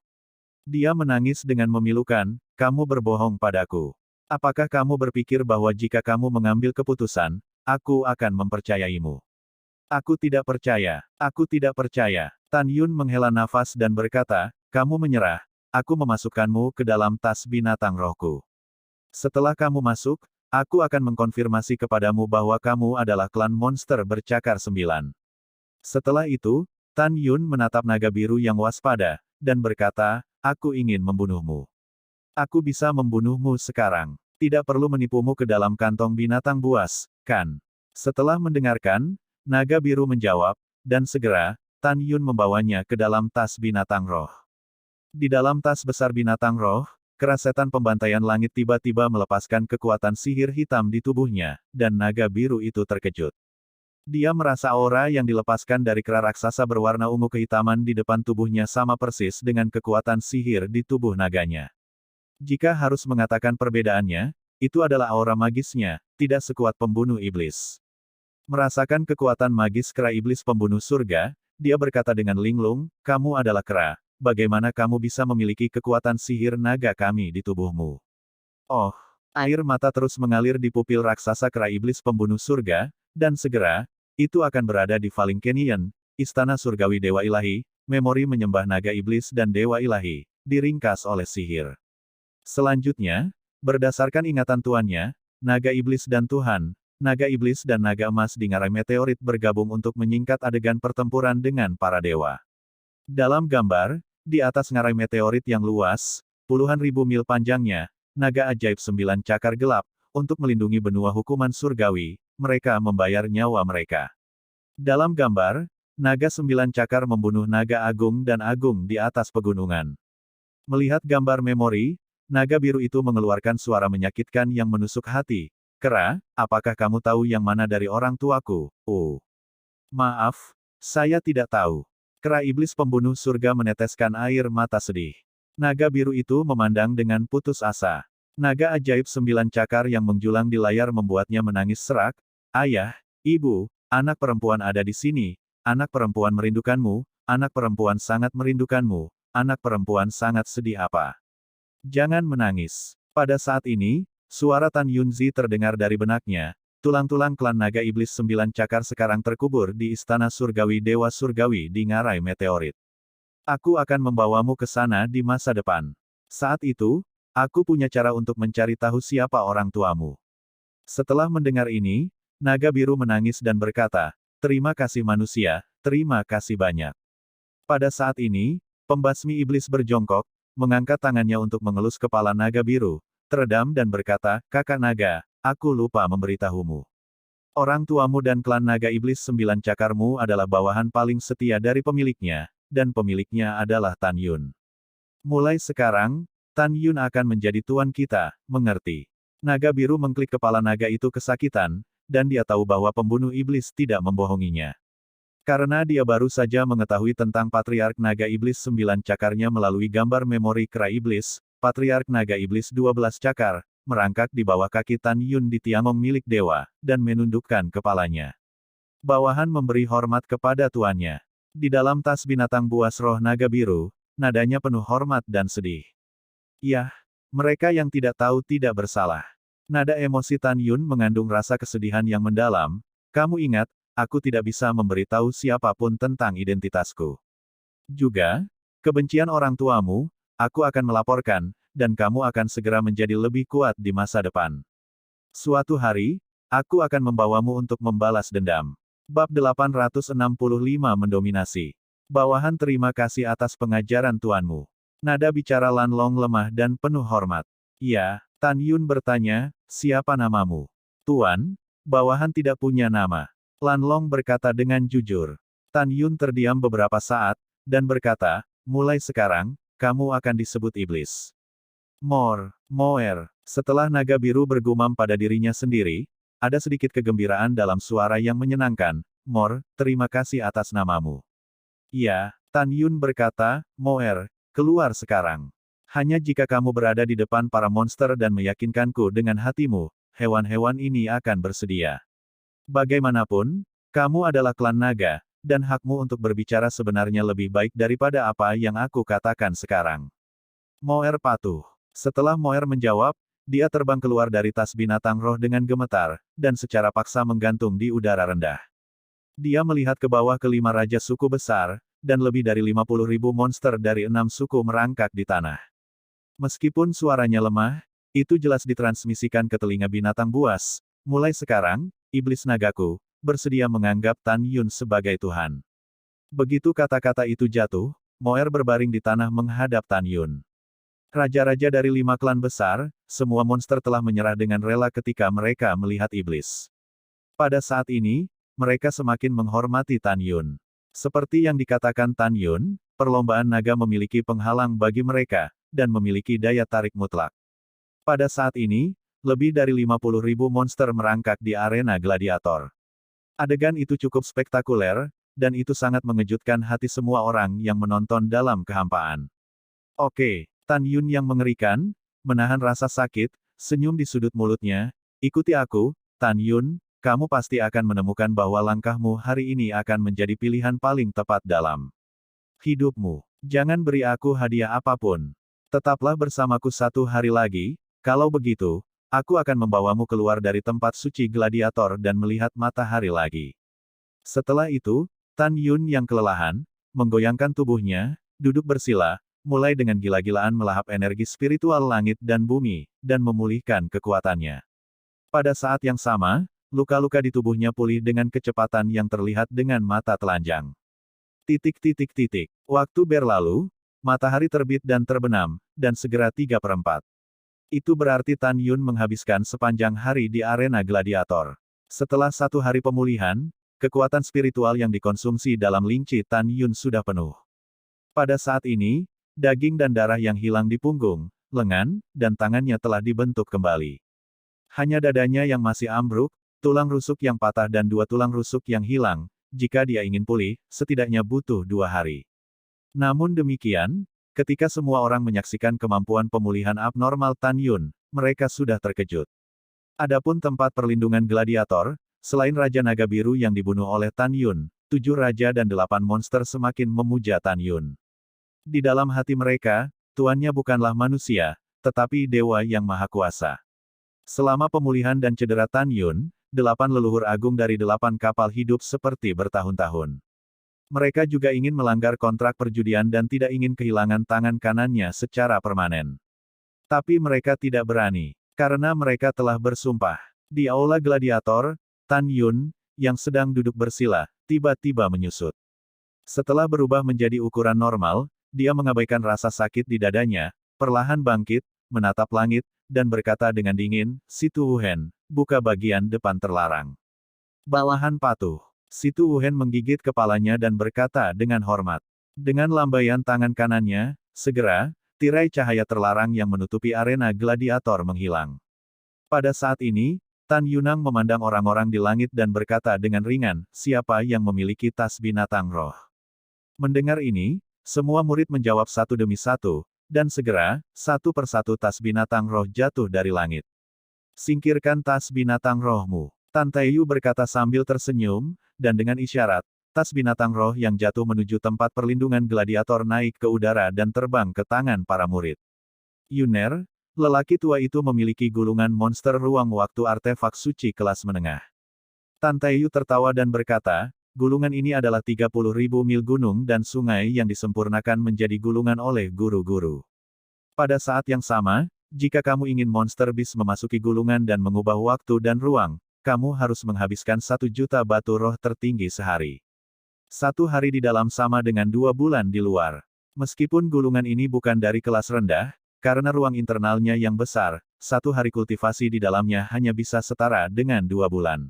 Dia menangis dengan memilukan, kamu berbohong padaku. Apakah kamu berpikir bahwa jika kamu mengambil keputusan, aku akan mempercayaimu. Aku tidak percaya. Aku tidak percaya. Tan Yun menghela nafas dan berkata, kamu menyerah. Aku memasukkanmu ke dalam tas binatang rohku. Setelah kamu masuk, aku akan mengkonfirmasi kepadamu bahwa kamu adalah klan monster bercakar 9. Setelah itu, Tan Yun menatap naga biru yang waspada, dan berkata, aku ingin membunuhmu. Aku bisa membunuhmu sekarang. Tidak perlu menipumu ke dalam kantong binatang buas, kan? Setelah mendengarkan, naga biru menjawab, dan segera, Tan Yun membawanya ke dalam tas binatang roh. Di dalam tas besar binatang roh, kera setan pembantaian langit tiba-tiba melepaskan kekuatan sihir hitam di tubuhnya, dan naga biru itu terkejut. Dia merasa aura yang dilepaskan dari kera raksasa berwarna ungu kehitaman di depan tubuhnya sama persis dengan kekuatan sihir di tubuh naganya. Jika harus mengatakan perbedaannya, itu adalah aura magisnya, tidak sekuat pembunuh iblis. Merasakan kekuatan magis kera iblis pembunuh surga, dia berkata dengan linglung, kamu adalah kera, bagaimana kamu bisa memiliki kekuatan sihir naga kami di tubuhmu? Oh, air mata terus mengalir di pupil raksasa kera iblis pembunuh surga, dan segera, itu akan berada di Falling Canyon, istana surgawi Dewa Ilahi, memori menyembah naga iblis dan Dewa Ilahi, diringkas oleh sihir. Selanjutnya, berdasarkan ingatan tuannya, naga iblis dan Tuhan, naga iblis dan naga emas di ngarai meteorit bergabung untuk menyingkat adegan pertempuran dengan para dewa. Dalam gambar, di atas ngarai meteorit yang luas, puluhan ribu mil panjangnya, naga ajaib 9 cakar gelap, untuk melindungi benua hukuman surgawi, mereka membayar nyawa mereka. Dalam gambar, naga 9 cakar membunuh naga agung dan agung di atas pegunungan. Melihat gambar memori, naga biru itu mengeluarkan suara menyakitkan yang menusuk hati. Kera, apakah kamu tahu yang mana dari orang tuaku? Maaf, saya tidak tahu. Kera iblis pembunuh surga meneteskan air mata sedih. Naga biru itu memandang dengan putus asa. Naga ajaib 9 cakar yang menjulang di layar membuatnya menangis serak. Ayah, ibu, anak perempuan ada di sini. Anak perempuan merindukanmu, anak perempuan sangat merindukanmu, anak perempuan sangat sedih apa? Jangan menangis. Pada saat ini, suara Tan Yunzi terdengar dari benaknya. Tulang-tulang klan naga iblis 9 cakar sekarang terkubur di istana surgawi Dewa Surgawi di ngarai meteorit. Aku akan membawamu ke sana di masa depan. Saat itu, aku punya cara untuk mencari tahu siapa orang tuamu. Setelah mendengar ini, naga biru menangis dan berkata, terima kasih manusia, terima kasih banyak. Pada saat ini, pembasmi iblis berjongkok, mengangkat tangannya untuk mengelus kepala naga biru, teredam dan berkata, kakak naga, aku lupa memberitahumu. Orang tuamu dan klan naga iblis 9 cakarmu adalah bawahan paling setia dari pemiliknya, dan pemiliknya adalah Tan Yun. Mulai sekarang, Tan Yun akan menjadi tuan kita, mengerti? Naga biru mengklik kepala naga itu kesakitan, dan dia tahu bahwa pembunuh iblis tidak membohonginya. Karena dia baru saja mengetahui tentang Patriark Naga Iblis 9 cakarnya melalui gambar memori kera iblis, Patriark Naga Iblis 12 cakar, merangkak di bawah kaki Tan Yun di tiangong milik dewa, dan menundukkan kepalanya. Bawahan memberi hormat kepada tuannya. Di dalam tas binatang buas roh naga biru, nadanya penuh hormat dan sedih. Yah, mereka yang tidak tahu tidak bersalah. Nada emosi Tan Yun mengandung rasa kesedihan yang mendalam. Kamu ingat, aku tidak bisa memberitahu siapapun tentang identitasku. Juga, kebencian orang tuamu, aku akan melaporkan, dan kamu akan segera menjadi lebih kuat di masa depan. Suatu hari, aku akan membawamu untuk membalas dendam. Bab 865 mendominasi. Bawahan terima kasih atas pengajaran tuanmu. Nada bicara Lan Long lemah dan penuh hormat. Ya, Tan Yun bertanya, siapa namamu? Tuan, bawahan tidak punya nama. Lan Long berkata dengan jujur. Tan Yun terdiam beberapa saat, dan berkata, mulai sekarang, kamu akan disebut iblis. Moer. Setelah naga biru bergumam pada dirinya sendiri, ada sedikit kegembiraan dalam suara yang menyenangkan. Mor, terima kasih atas namamu. Ya, Tan Yun berkata, Moer, keluar sekarang. Hanya jika kamu berada di depan para monster dan meyakinkanku dengan hatimu, hewan-hewan ini akan bersedia. Bagaimanapun, kamu adalah klan naga, dan hakmu untuk berbicara sebenarnya lebih baik daripada apa yang aku katakan sekarang. Moer patuh. Setelah Moer menjawab, dia terbang keluar dari tas binatang roh dengan gemetar, dan secara paksa menggantung di udara rendah. Dia melihat ke bawah kelima raja suku besar, dan lebih dari 50.000 monster dari 6 suku merangkak di tanah. Meskipun suaranya lemah, itu jelas ditransmisikan ke telinga binatang buas. Mulai sekarang, iblis nagaku, bersedia menganggap Tan Yun sebagai Tuhan. Begitu kata-kata itu jatuh, Moer berbaring di tanah menghadap Tan Yun. Raja-raja dari 5 klan besar, semua monster telah menyerah dengan rela ketika mereka melihat iblis. Pada saat ini, mereka semakin menghormati Tan Yun. Seperti yang dikatakan Tan Yun, perlombaan naga memiliki penghalang bagi mereka, dan memiliki daya tarik mutlak. Pada saat ini, lebih dari 50.000 monster merangkak di arena gladiator. Adegan itu cukup spektakuler, dan itu sangat mengejutkan hati semua orang yang menonton dalam kehampaan. Oke, Tan Yun yang mengerikan, menahan rasa sakit, senyum di sudut mulutnya, ikuti aku, Tan Yun, kamu pasti akan menemukan bahwa langkahmu hari ini akan menjadi pilihan paling tepat dalam hidupmu. Jangan beri aku hadiah apapun. Tetaplah bersamaku 1 hari lagi, kalau begitu, aku akan membawamu keluar dari tempat suci gladiator dan melihat matahari lagi. Setelah itu, Tan Yun yang kelelahan, menggoyangkan tubuhnya, duduk bersila, mulai dengan gila-gilaan melahap energi spiritual langit dan bumi, dan memulihkan kekuatannya. Pada saat yang sama, luka-luka di tubuhnya pulih dengan kecepatan yang terlihat dengan mata telanjang. Waktu berlalu, matahari terbit dan terbenam, dan segera 3/4. Itu berarti Tan Yun menghabiskan sepanjang hari di arena gladiator. Setelah 1 hari pemulihan, kekuatan spiritual yang dikonsumsi dalam lingci Tan Yun sudah penuh. Pada saat ini, daging dan darah yang hilang di punggung, lengan, dan tangannya telah dibentuk kembali. Hanya dadanya yang masih ambruk, tulang rusuk yang patah dan 2 tulang rusuk yang hilang. Jika dia ingin pulih, setidaknya butuh 2 hari. Namun demikian, ketika semua orang menyaksikan kemampuan pemulihan abnormal Tan Yun, mereka sudah terkejut. Adapun tempat perlindungan gladiator, selain Raja Naga Biru yang dibunuh oleh Tan Yun, 7 raja dan 8 monster semakin memuja Tan Yun. Di dalam hati mereka, tuannya bukanlah manusia, tetapi dewa yang maha kuasa. Selama pemulihan dan cedera Tan Yun, 8 leluhur agung dari 8 kapal hidup seperti bertahun-tahun. Mereka juga ingin melanggar kontrak perjudian dan tidak ingin kehilangan tangan kanannya secara permanen. Tapi mereka tidak berani, karena mereka telah bersumpah. Di aula gladiator, Tan Yun, yang sedang duduk bersila, tiba-tiba menyusut. Setelah berubah menjadi ukuran normal, dia mengabaikan rasa sakit di dadanya, perlahan bangkit, menatap langit, dan berkata dengan dingin, "Si Tu Wuhen, buka bagian depan terlarang." Bawahan patuh. Si Tu Wuhen menggigit kepalanya dan berkata dengan hormat. Dengan lambaian tangan kanannya, segera, tirai cahaya terlarang yang menutupi arena gladiator menghilang. Pada saat ini, Tan Yunang memandang orang-orang di langit dan berkata dengan ringan, "Siapa yang memiliki tas binatang roh?" Mendengar ini, semua murid menjawab satu demi satu, dan segera, satu persatu tas binatang roh jatuh dari langit. "Singkirkan tas binatang rohmu," Tan Taiyu berkata sambil tersenyum, dan dengan isyarat, tas binatang roh yang jatuh menuju tempat perlindungan gladiator naik ke udara dan terbang ke tangan para murid. Yuner, lelaki tua itu memiliki gulungan monster ruang waktu artefak suci kelas menengah. Tan Taiyu tertawa dan berkata, gulungan ini adalah 30.000 mil gunung dan sungai yang disempurnakan menjadi gulungan oleh guru-guru. Pada saat yang sama, jika kamu ingin monster bis memasuki gulungan dan mengubah waktu dan ruang, kamu harus menghabiskan 1 juta batu roh tertinggi sehari. 1 hari di dalam sama dengan 2 bulan di luar. Meskipun gulungan ini bukan dari kelas rendah, karena ruang internalnya yang besar, 1 hari kultivasi di dalamnya hanya bisa setara dengan 2 bulan.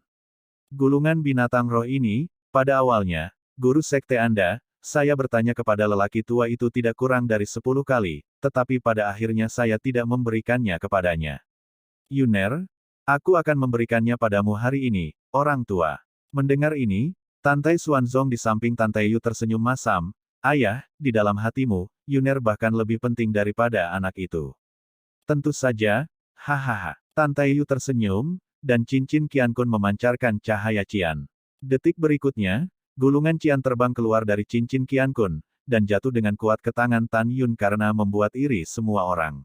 Gulungan binatang roh ini, pada awalnya, guru sekte Anda, saya bertanya kepada lelaki tua itu tidak kurang dari 10 kali, tetapi pada akhirnya saya tidak memberikannya kepadanya. Yuner, aku akan memberikannya padamu hari ini, orang tua. Mendengar ini, Tantai Xuanzong di samping Tantai Yu tersenyum masam, ayah, di dalam hatimu, Yuner bahkan lebih penting daripada anak itu. Tentu saja, hahaha. Tantai Yu tersenyum, dan cincin Qiankun memancarkan cahaya cian. Detik berikutnya, gulungan cian terbang keluar dari cincin Qiankun, dan jatuh dengan kuat ke tangan Tan Yun karena membuat iri semua orang.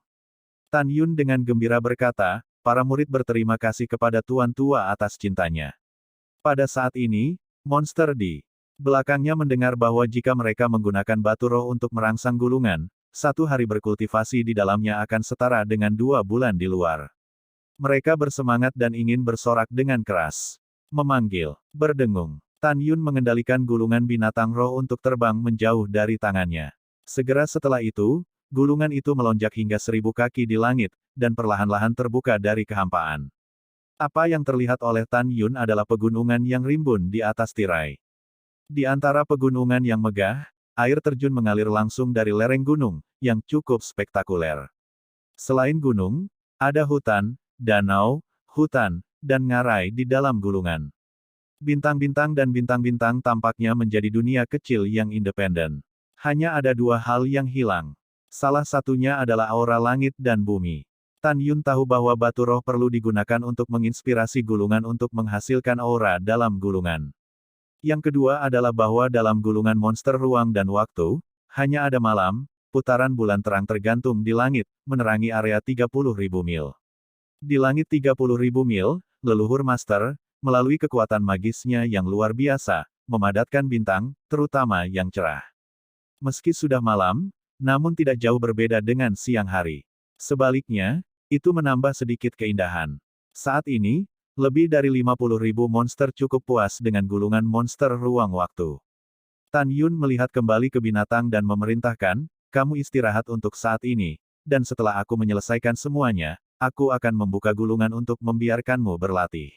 Tan Yun dengan gembira berkata, para murid berterima kasih kepada Tuan Tua atas cintanya. Pada saat ini, monster di belakangnya mendengar bahwa jika mereka menggunakan batu roh untuk merangsang gulungan, 1 hari berkultivasi di dalamnya akan setara dengan 2 bulan di luar. Mereka bersemangat dan ingin bersorak dengan keras. Memanggil, berdengung. Tan Yun mengendalikan gulungan binatang roh untuk terbang menjauh dari tangannya. Segera setelah itu, gulungan itu melonjak hingga 1000 kaki di langit, dan perlahan-lahan terbuka dari kehampaan. Apa yang terlihat oleh Tan Yun adalah pegunungan yang rimbun di atas tirai. Di antara pegunungan yang megah, air terjun mengalir langsung dari lereng gunung, yang cukup spektakuler. Selain gunung, ada hutan, danau, hutan, dan ngarai di dalam gulungan. Bintang-bintang dan bintang-bintang tampaknya menjadi dunia kecil yang independen. Hanya ada 2 hal yang hilang. Salah satunya adalah aura langit dan bumi. Tan Yun tahu bahwa batu roh perlu digunakan untuk menginspirasi gulungan untuk menghasilkan aura dalam gulungan. Yang kedua adalah bahwa dalam gulungan monster ruang dan waktu, hanya ada malam, putaran bulan terang tergantung di langit, menerangi area 30.000 mil. Di langit 30.000 mil, leluhur master, melalui kekuatan magisnya yang luar biasa, memadatkan bintang, terutama yang cerah. Meski sudah malam, namun tidak jauh berbeda dengan siang hari. Sebaliknya, itu menambah sedikit keindahan. Saat ini, lebih dari 50.000 monster cukup puas dengan gulungan monster ruang waktu. Tan Yun melihat kembali ke binatang dan memerintahkan, kamu istirahat untuk saat ini, dan setelah aku menyelesaikan semuanya, aku akan membuka gulungan untuk membiarkanmu berlatih.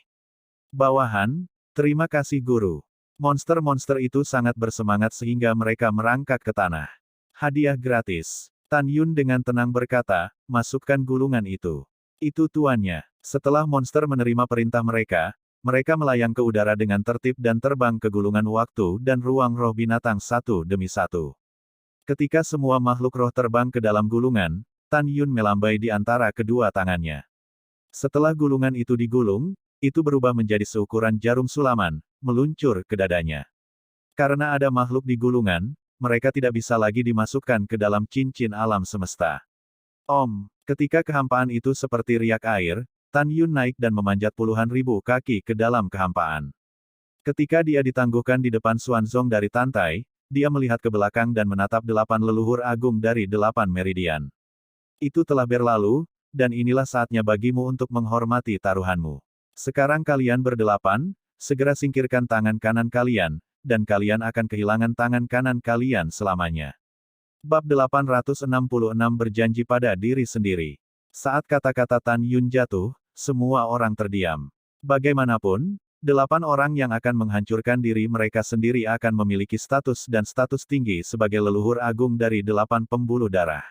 Bawahan, terima kasih guru. Monster-monster itu sangat bersemangat sehingga mereka merangkak ke tanah. Hadiah gratis. Tan Yun dengan tenang berkata, masukkan gulungan itu. Itu tuannya. Setelah monster menerima perintah mereka, mereka melayang ke udara dengan tertib dan terbang ke gulungan waktu dan ruang roh binatang satu demi satu. Ketika semua makhluk roh terbang ke dalam gulungan, Tan Yun melambai di antara kedua tangannya. Setelah gulungan itu digulung, itu berubah menjadi seukuran jarum sulaman, meluncur ke dadanya. Karena ada makhluk di gulungan, mereka tidak bisa lagi dimasukkan ke dalam cincin alam semesta. Ketika kehampaan itu seperti riak air, Tan Yun naik dan memanjat puluhan ribu kaki ke dalam kehampaan. Ketika dia ditangguhkan di depan Xuanzong dari Tantai, dia melihat ke belakang dan menatap 8 leluhur agung dari 8 meridian. Itu telah berlalu, dan inilah saatnya bagimu untuk menghormati taruhanmu. Sekarang kalian berdelapan, segera singkirkan tangan kanan kalian, dan kalian akan kehilangan tangan kanan kalian selamanya. Bab 866 berjanji pada diri sendiri. Saat kata-kata Tan Yun jatuh, semua orang terdiam. Bagaimanapun, 8 orang yang akan menghancurkan diri mereka sendiri akan memiliki status dan status tinggi sebagai leluhur agung dari 8 pembuluh darah.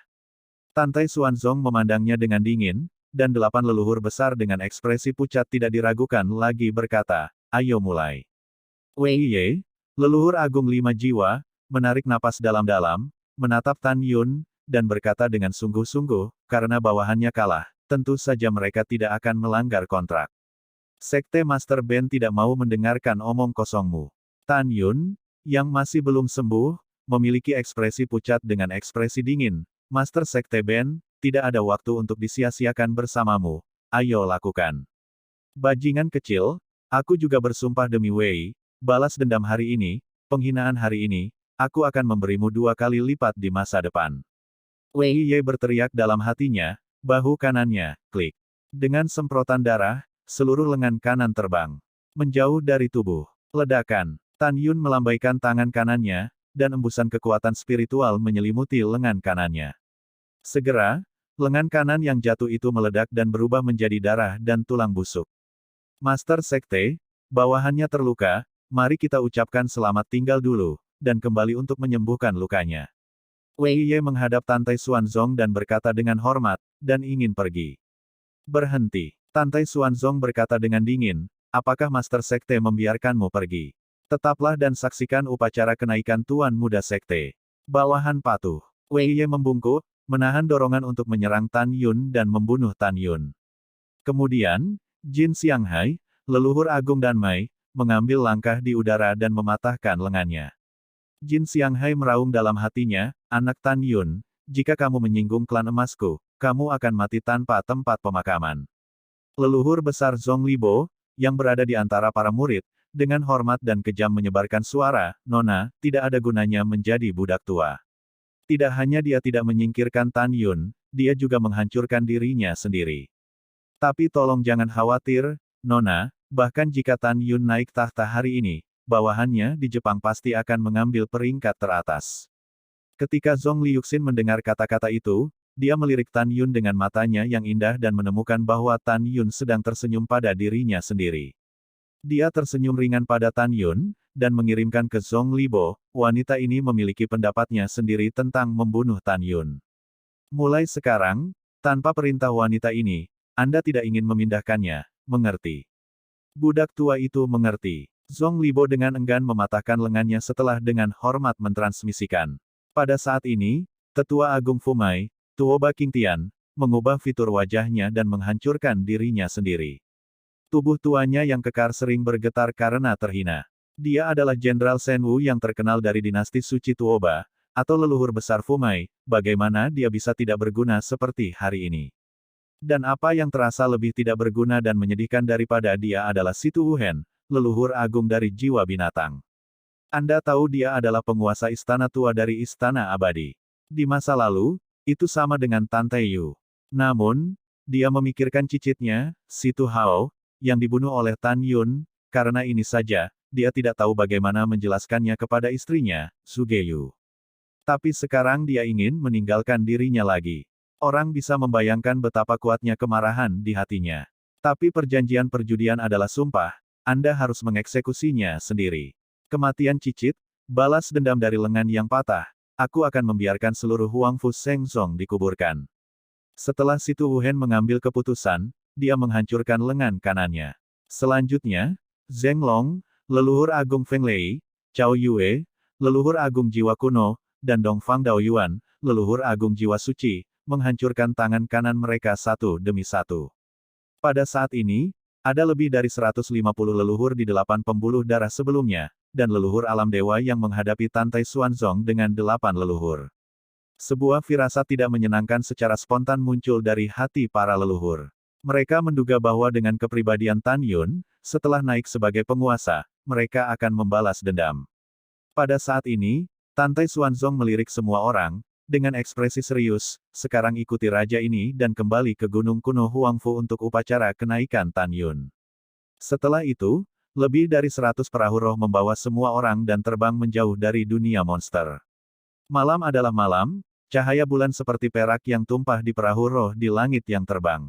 Tantai Xuanzong memandangnya dengan dingin, dan 8 leluhur besar dengan ekspresi pucat tidak diragukan lagi berkata, ayo mulai. Wei Ye, leluhur agung 5 jiwa, menarik napas dalam-dalam, menatap Tan Yun, dan berkata dengan sungguh-sungguh, karena bawahannya kalah, tentu saja mereka tidak akan melanggar kontrak. Sekte Master Ben tidak mau mendengarkan omong kosongmu. Tan Yun, yang masih belum sembuh, memiliki ekspresi pucat dengan ekspresi dingin. Master Sekte Ben, tidak ada waktu untuk disia-siakan bersamamu. Ayo lakukan. Bajingan kecil, aku juga bersumpah demi Wei, balas dendam hari ini, penghinaan hari ini, aku akan memberimu 2 kali lipat di masa depan. Wei Ye berteriak dalam hatinya, bahu kanannya, klik. Dengan semprotan darah, seluruh lengan kanan terbang. Menjauh dari tubuh. Ledakan. Tan Yun melambaikan tangan kanannya, dan embusan kekuatan spiritual menyelimuti lengan kanannya. Segera, lengan kanan yang jatuh itu meledak dan berubah menjadi darah dan tulang busuk. Master Sekte, bawahannya terluka, mari kita ucapkan selamat tinggal dulu, dan kembali untuk menyembuhkan lukanya. Wei Ye menghadap Tantai Xuanzong dan berkata dengan hormat, dan ingin pergi. Berhenti. Tantai Xuanzong berkata dengan dingin, apakah Master Sekte membiarkanmu pergi? Tetaplah dan saksikan upacara kenaikan Tuan Muda Sekte. Bawahan patuh. Wei Ye membungkuk, menahan dorongan untuk menyerang Tan Yun dan membunuh Tan Yun. Kemudian, Jin Xianghai, leluhur agung Danmai, mengambil langkah di udara dan mematahkan lengannya. Jin Xianghai meraung dalam hatinya, anak Tan Yun, jika kamu menyinggung klan emasku, kamu akan mati tanpa tempat pemakaman. Leluhur besar Zhong Libo, yang berada di antara para murid, dengan hormat dan kejam menyebarkan suara, "Nona, tidak ada gunanya menjadi budak tua." Tidak hanya dia tidak menyingkirkan Tan Yun, dia juga menghancurkan dirinya sendiri. Tapi tolong jangan khawatir, Nona, bahkan jika Tan Yun naik tahta hari ini, bawahannya di Jepang pasti akan mengambil peringkat teratas. Ketika Zhong Liuxin mendengar kata-kata itu, dia melirik Tan Yun dengan matanya yang indah dan menemukan bahwa Tan Yun sedang tersenyum pada dirinya sendiri. Dia tersenyum ringan pada Tan Yun, dan mengirimkan ke Zhong Libo, wanita ini memiliki pendapatnya sendiri tentang membunuh Tan Yun. Mulai sekarang, tanpa perintah wanita ini, Anda tidak ingin memindahkannya, mengerti? Budak tua itu mengerti. Zhong Libo dengan enggan mematahkan lengannya setelah dengan hormat mentransmisikan. Pada saat ini, Tetua Agung Fumai, Tuoba Qingtian, mengubah fitur wajahnya dan menghancurkan dirinya sendiri. Tubuh tuanya yang kekar sering bergetar karena terhina. Dia adalah Jenderal Shen Wu yang terkenal dari dinasti Suci Tuoba, atau leluhur besar Fumai, bagaimana dia bisa tidak berguna seperti hari ini? Dan apa yang terasa lebih tidak berguna dan menyedihkan daripada dia adalah Situ Wuhen, leluhur agung dari jiwa binatang. Anda tahu dia adalah penguasa istana tua dari Istana Abadi. Di masa lalu, itu sama dengan Tante Yu. Namun, dia memikirkan cicitnya, Situ Hao, yang dibunuh oleh Tan Yun, karena ini saja, dia tidak tahu bagaimana menjelaskannya kepada istrinya, Sugeyu. Tapi sekarang dia ingin meninggalkan dirinya lagi. Orang bisa membayangkan betapa kuatnya kemarahan di hatinya. Tapi perjanjian perjudian adalah sumpah, Anda harus mengeksekusinya sendiri. Kematian cicit, balas dendam dari lengan yang patah, aku akan membiarkan seluruh Huangfu Shengzong dikuburkan. Setelah Situ Wuhen mengambil keputusan, dia menghancurkan lengan kanannya. Selanjutnya, Zheng Long, leluhur agung Feng Lei, Cao Yue, leluhur agung jiwa kuno, dan Dongfang Daoyuan, leluhur agung jiwa suci, menghancurkan tangan kanan mereka satu demi satu. Pada saat ini, ada lebih dari 150 leluhur di 8 pembuluh darah sebelumnya, dan leluhur alam dewa yang menghadapi Tantai Xuanzong dengan 8 leluhur. Sebuah firasat tidak menyenangkan secara spontan muncul dari hati para leluhur. Mereka menduga bahwa dengan kepribadian Tan Yun, setelah naik sebagai penguasa, mereka akan membalas dendam. Pada saat ini, Tantai Xuanzong melirik semua orang, dengan ekspresi serius, sekarang ikuti raja ini dan kembali ke gunung kuno Huangfu untuk upacara kenaikan Tan Yun. Setelah itu, lebih dari 100 perahu roh membawa semua orang dan terbang menjauh dari dunia monster. Malam adalah malam, cahaya bulan seperti perak yang tumpah di perahu roh di langit yang terbang.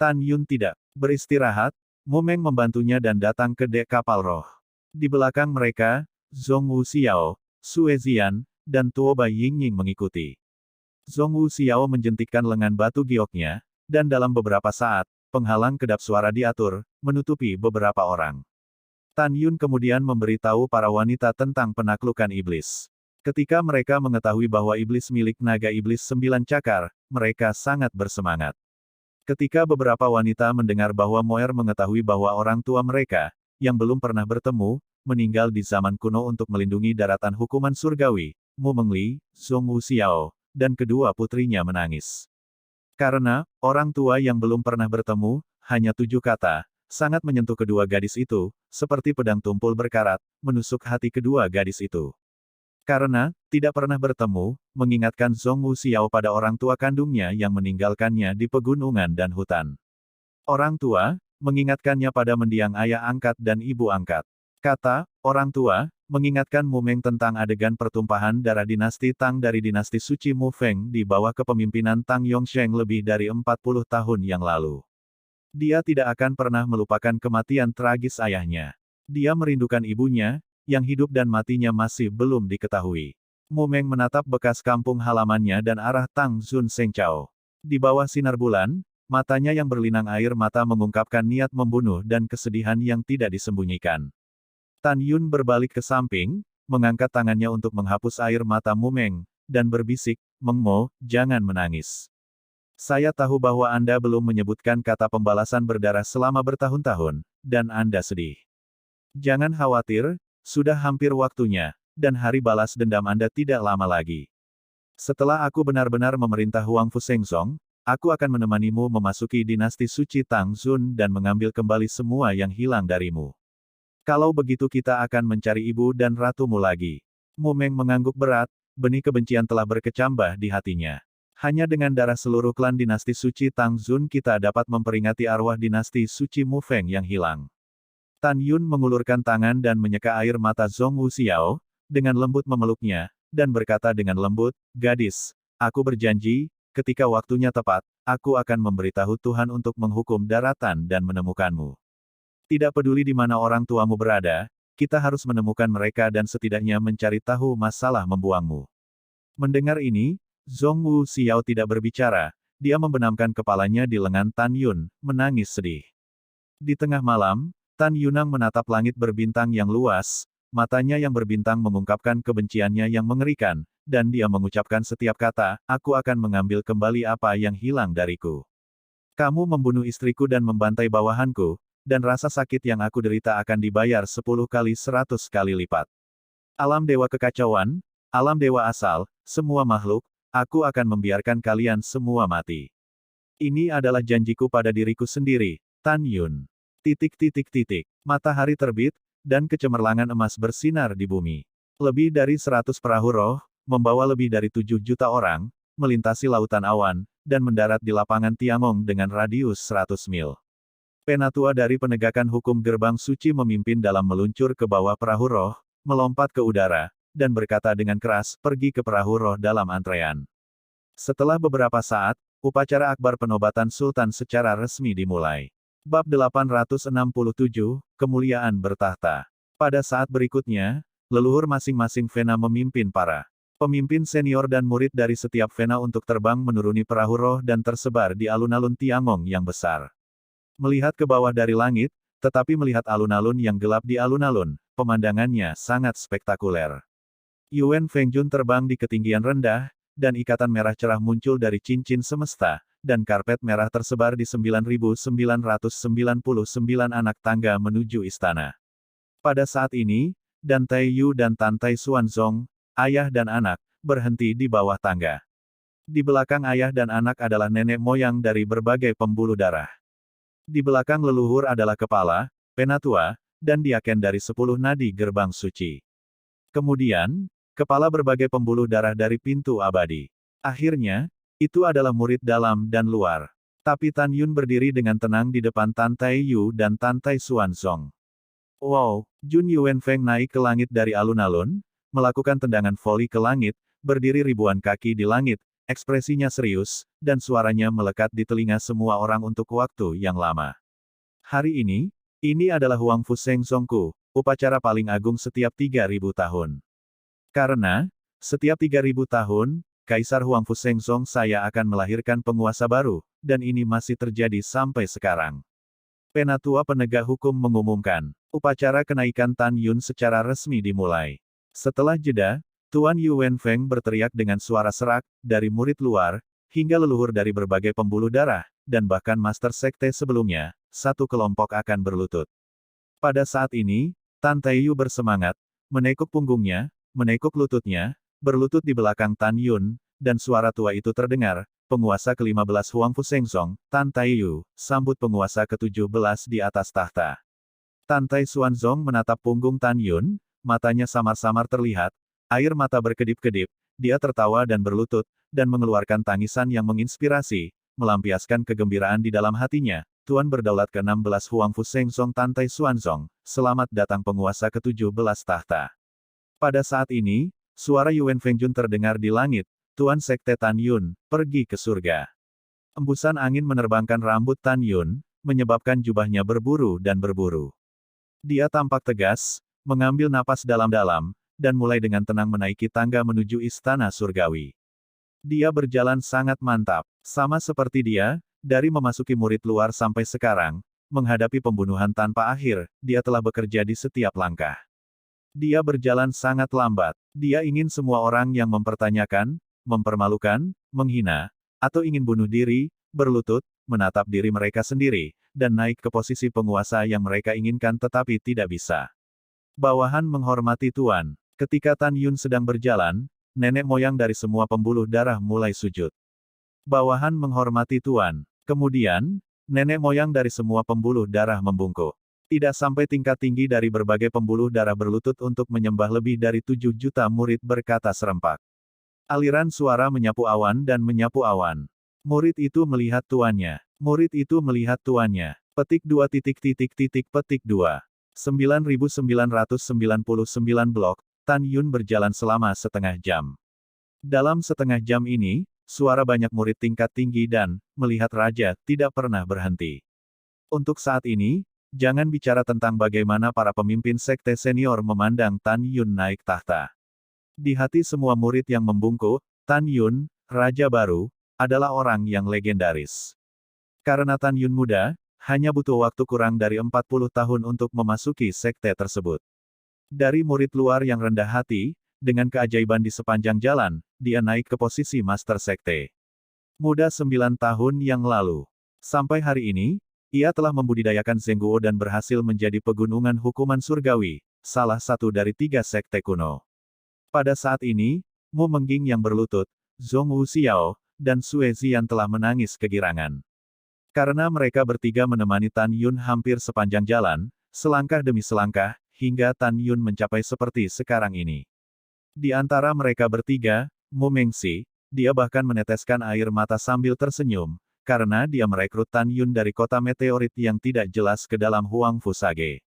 Tan Yun tidak beristirahat, Mumeng membantunya dan datang ke dek kapal roh. Di belakang mereka, Zhong Wuxiao, Sue Zian, dan Tuoba Yingying mengikuti. Zhong Wuxiao menjentikkan lengan batu gioknya, dan dalam beberapa saat, penghalang kedap suara diatur, menutupi beberapa orang. Tan Yun kemudian memberitahu para wanita tentang penaklukan iblis. Ketika mereka mengetahui bahwa iblis milik naga iblis 9 cakar, mereka sangat bersemangat. Ketika beberapa wanita mendengar bahwa Moer mengetahui bahwa orang tua mereka, yang belum pernah bertemu, meninggal di zaman kuno untuk melindungi daratan hukuman surgawi, Mu Mengli, Zhong Wuxiao, dan kedua putrinya menangis. Karena, orang tua yang belum pernah bertemu, hanya 7 kata, sangat menyentuh kedua gadis itu, seperti pedang tumpul berkarat, menusuk hati kedua gadis itu. Karena, tidak pernah bertemu, mengingatkan Zhong Wuxiao pada orang tua kandungnya yang meninggalkannya di pegunungan dan hutan. Orang tua, mengingatkannya pada mendiang ayah angkat dan ibu angkat. Kata, orang tua, mengingatkan Mumeng tentang adegan pertumpahan darah dinasti Tang dari dinasti suci Mu Feng di bawah kepemimpinan Tang Yongsheng lebih dari 40 tahun yang lalu. Dia tidak akan pernah melupakan kematian tragis ayahnya. Dia merindukan ibunya, yang hidup dan matinya masih belum diketahui. Mumeng menatap bekas kampung halamannya dan arah Tang Zun Sengchao. Di bawah sinar bulan, matanya yang berlinang air mata mengungkapkan niat membunuh dan kesedihan yang tidak disembunyikan. Tan Yun berbalik ke samping, mengangkat tangannya untuk menghapus air mata Mumeng, dan berbisik, "Meng Mo, jangan menangis. Saya tahu bahwa Anda belum menyebutkan kata pembalasan berdarah selama bertahun-tahun, dan Anda sedih. Jangan khawatir, sudah hampir waktunya, dan hari balas dendam Anda tidak lama lagi. Setelah aku benar-benar memerintah Huangfu Shengzong, aku akan menemanimu memasuki dinasti suci Tang Xun dan mengambil kembali semua yang hilang darimu. Kalau begitu kita akan mencari ibu dan ratumu lagi. Mu Meng mengangguk berat, benih kebencian telah berkecambah di hatinya. Hanya dengan darah seluruh klan dinasti suci Tang Xun kita dapat memperingati arwah dinasti suci Mu Feng yang hilang. Tan Yun mengulurkan tangan dan menyeka air mata Zhong Wuxiao, dengan lembut memeluknya, dan berkata dengan lembut, "Gadis, aku berjanji, ketika waktunya tepat, aku akan memberitahu Tuhan untuk menghukum daratan dan menemukanmu. Tidak peduli di mana orang tuamu berada, kita harus menemukan mereka dan setidaknya mencari tahu masalah membuangmu." Mendengar ini, Zhong Wuxiao tidak berbicara, dia membenamkan kepalanya di lengan Tan Yun, menangis sedih. Di tengah malam, Tan Yunang menatap langit berbintang yang luas, matanya yang berbintang mengungkapkan kebenciannya yang mengerikan, dan dia mengucapkan setiap kata, "Aku akan mengambil kembali apa yang hilang dariku. Kamu membunuh istriku dan membantai bawahanku, dan rasa sakit yang aku derita akan dibayar 10 kali 100 kali lipat. Alam dewa kekacauan, alam dewa asal, semua makhluk, aku akan membiarkan kalian semua mati. Ini adalah janjiku pada diriku sendiri, Tan Yun." Matahari terbit, dan kecemerlangan emas bersinar di bumi. Lebih dari 100 perahu roh, membawa lebih dari 7 juta orang, melintasi lautan awan, dan mendarat di lapangan Tiangong dengan radius 100 mil. Penatua dari penegakan hukum gerbang suci memimpin dalam meluncur ke bawah perahu roh, melompat ke udara, dan berkata dengan keras, "Pergi ke perahu roh dalam antrean." Setelah beberapa saat, upacara akbar penobatan Sultan secara resmi dimulai. Bab 867, Kemuliaan Bertahta. Pada saat berikutnya, leluhur masing-masing Vena memimpin para pemimpin senior dan murid dari setiap Vena untuk terbang menuruni perahu roh dan tersebar di alun-alun Tiangong yang besar. Melihat ke bawah dari langit, tetapi melihat alun-alun yang gelap di alun-alun, pemandangannya sangat spektakuler. Yuan Fengjun terbang di ketinggian rendah, dan ikatan merah cerah muncul dari cincin semesta, dan karpet merah tersebar di 9.999 anak tangga menuju istana. Pada saat ini, Dan Tai Yu dan Tan Tai Xuanzong, ayah dan anak, berhenti di bawah tangga. Di belakang ayah dan anak adalah nenek moyang dari berbagai pembuluh darah. Di belakang leluhur adalah kepala, penatua, dan diaken dari 10 nadi gerbang suci. Kemudian, kepala berbagai pembuluh darah dari pintu abadi. Akhirnya, itu adalah murid dalam dan luar. Tapi Tan Yun berdiri dengan tenang di depan Tan Tai Yu dan Tan Tai Xuanzong. Wow, Jun Yuan Feng naik ke langit dari alun-alun, melakukan tendangan voli ke langit, berdiri ribuan kaki di langit, ekspresinya serius, dan suaranya melekat di telinga semua orang untuk waktu yang lama. Hari ini adalah Huang Fu Seng Songku, upacara paling agung setiap 3.000 tahun. Karena, setiap 3.000 tahun, Kaisar Huang Fu Seng Song saya akan melahirkan penguasa baru, dan ini masih terjadi sampai sekarang. Penatua penegak hukum mengumumkan, upacara kenaikan Tan Yun secara resmi dimulai. Setelah jeda, Tuan Yuan Feng berteriak dengan suara serak, dari murid luar, hingga leluhur dari berbagai pembuluh darah, dan bahkan master sekte sebelumnya, satu kelompok akan berlutut. Pada saat ini, Tan Tai Yu bersemangat, menekuk punggungnya, menekuk lututnya, berlutut di belakang Tan Yun, dan suara tua itu terdengar, penguasa ke-15 Huang Fu Seng Song, Tan Tai Yu, sambut penguasa ke-17 di atas tahta. Tan Tai Xuanzong menatap punggung Tan Yun, matanya samar-samar terlihat, air mata berkedip-kedip, dia tertawa dan berlutut, dan mengeluarkan tangisan yang menginspirasi, melampiaskan kegembiraan di dalam hatinya. Tuan berdaulat ke-16 Huang Fu Seng Song Tan Tai Xuanzong, selamat datang penguasa ke-17 tahta. Pada saat ini, suara Yuan Fengjun terdengar di langit, Tuan Sekte Tan Yun, pergi ke surga. Embusan angin menerbangkan rambut Tan Yun, menyebabkan jubahnya berburu dan berburu. Dia tampak tegas, mengambil napas dalam-dalam, dan mulai dengan tenang menaiki tangga menuju istana surgawi. Dia berjalan sangat mantap, sama seperti dia, dari memasuki murid luar sampai sekarang, menghadapi pembunuhan tanpa akhir, dia telah bekerja di setiap langkah. Dia berjalan sangat lambat. Dia ingin semua orang yang mempertanyakan, mempermalukan, menghina, atau ingin bunuh diri, berlutut, menatap diri mereka sendiri, dan naik ke posisi penguasa yang mereka inginkan tetapi tidak bisa. Bawahan menghormati Tuan. Ketika Tan Yun sedang berjalan, nenek moyang dari semua pembuluh darah mulai sujud. Bawahan menghormati tuan. Kemudian, nenek moyang dari semua pembuluh darah membungkuk. Tidak sampai tingkat tinggi dari berbagai pembuluh darah berlutut untuk menyembah lebih dari 7 juta murid berkata serempak. Aliran suara menyapu awan dan menyapu awan. Murid itu melihat tuannya. Murid itu melihat tuannya. Petik 2 petik 2. 9999 blok, Tan Yun berjalan selama setengah jam. Dalam setengah jam ini, suara banyak murid tingkat tinggi dan, melihat raja, tidak pernah berhenti. Untuk saat ini, jangan bicara tentang bagaimana para pemimpin sekte senior memandang Tan Yun naik tahta. Di hati semua murid yang membungkuk, Tan Yun, raja baru, adalah orang yang legendaris. Karena Tan Yun muda, hanya butuh waktu kurang dari 40 tahun untuk memasuki sekte tersebut. Dari murid luar yang rendah hati, dengan keajaiban di sepanjang jalan, dia naik ke posisi Master Sekte. Muda 9 tahun yang lalu. Sampai hari ini, ia telah membudidayakan Zhengguo dan berhasil menjadi pegunungan hukuman surgawi, salah satu dari 3 sekte kuno. Pada saat ini, Mu Mengging yang berlutut, Zhong Wuxiao, dan Sue Zian telah menangis kegirangan. Karena mereka bertiga menemani Tan Yun hampir sepanjang jalan, selangkah demi selangkah, hingga Tan Yun mencapai seperti sekarang ini. Di antara mereka bertiga, Mu Mengxi, dia bahkan meneteskan air mata sambil tersenyum, karena dia merekrut Tan Yun dari kota meteorit yang tidak jelas ke dalam Huangfu Sage.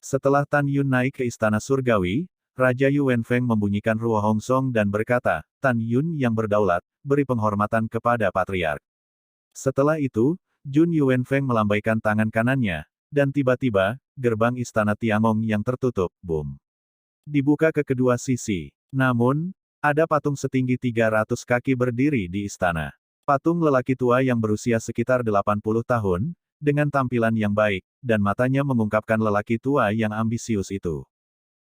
Setelah Tan Yun naik ke istana surgawi, Raja Yu Wenfeng membunyikan Ruo Hongsong dan berkata, Tan Yun yang berdaulat, beri penghormatan kepada Patriark. Setelah itu, Jun Yu Wenfeng melambaikan tangan kanannya, dan tiba-tiba, gerbang istana Tiangong yang tertutup, boom, dibuka ke kedua sisi. Namun, ada patung setinggi 300 kaki berdiri di istana. Patung lelaki tua yang berusia sekitar 80 tahun, dengan tampilan yang baik, dan matanya mengungkapkan lelaki tua yang ambisius itu.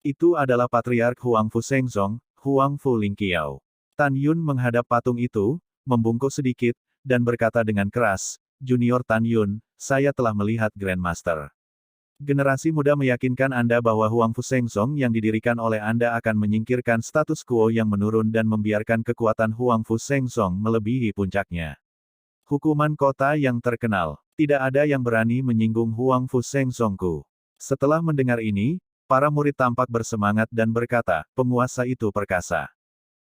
Itu adalah Patriark Huangfu Shengzong, Huangfu Lingqiao. Tan Yun menghadap patung itu, membungkuk sedikit, dan berkata dengan keras, Junior Tan Yun, saya telah melihat Grandmaster. Generasi muda meyakinkan Anda bahwa Huangfu Shengzong yang didirikan oleh Anda akan menyingkirkan status quo yang menurun dan membiarkan kekuatan Huangfu Shengzong melebihi puncaknya. Hukuman kota yang terkenal. Tidak ada yang berani menyinggung Huangfu Shengzongku. Setelah mendengar ini, para murid tampak bersemangat dan berkata, penguasa itu perkasa.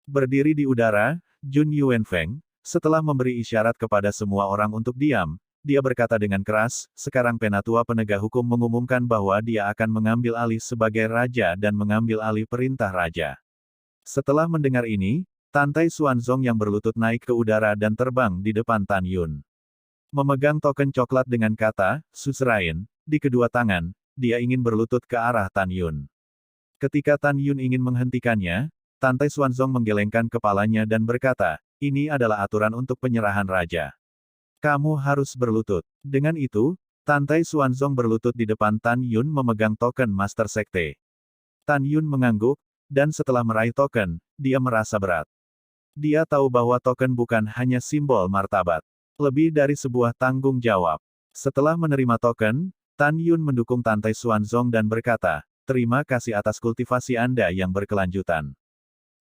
Berdiri di udara, Jun Yu Wenfeng, setelah memberi isyarat kepada semua orang untuk diam, dia berkata dengan keras, sekarang Penatua Penegak Hukum mengumumkan bahwa dia akan mengambil alih sebagai raja dan mengambil alih perintah raja. Setelah mendengar ini, Tantai Xuanzong yang berlutut naik ke udara dan terbang di depan Tan Yun. Memegang token coklat dengan kata, Suzerain, di kedua tangan, dia ingin berlutut ke arah Tan Yun. Ketika Tan Yun ingin menghentikannya, Tantai Xuanzong menggelengkan kepalanya dan berkata, ini adalah aturan untuk penyerahan raja. Kamu harus berlutut. Dengan itu, Tantai Xuanzong berlutut di depan Tan Yun memegang token Master Sekte. Tan Yun mengangguk, dan setelah meraih token, dia merasa berat. Dia tahu bahwa token bukan hanya simbol martabat. Lebih dari sebuah tanggung jawab. Setelah menerima token, Tan Yun mendukung Tantai Xuanzong dan berkata, terima kasih atas kultivasi Anda yang berkelanjutan.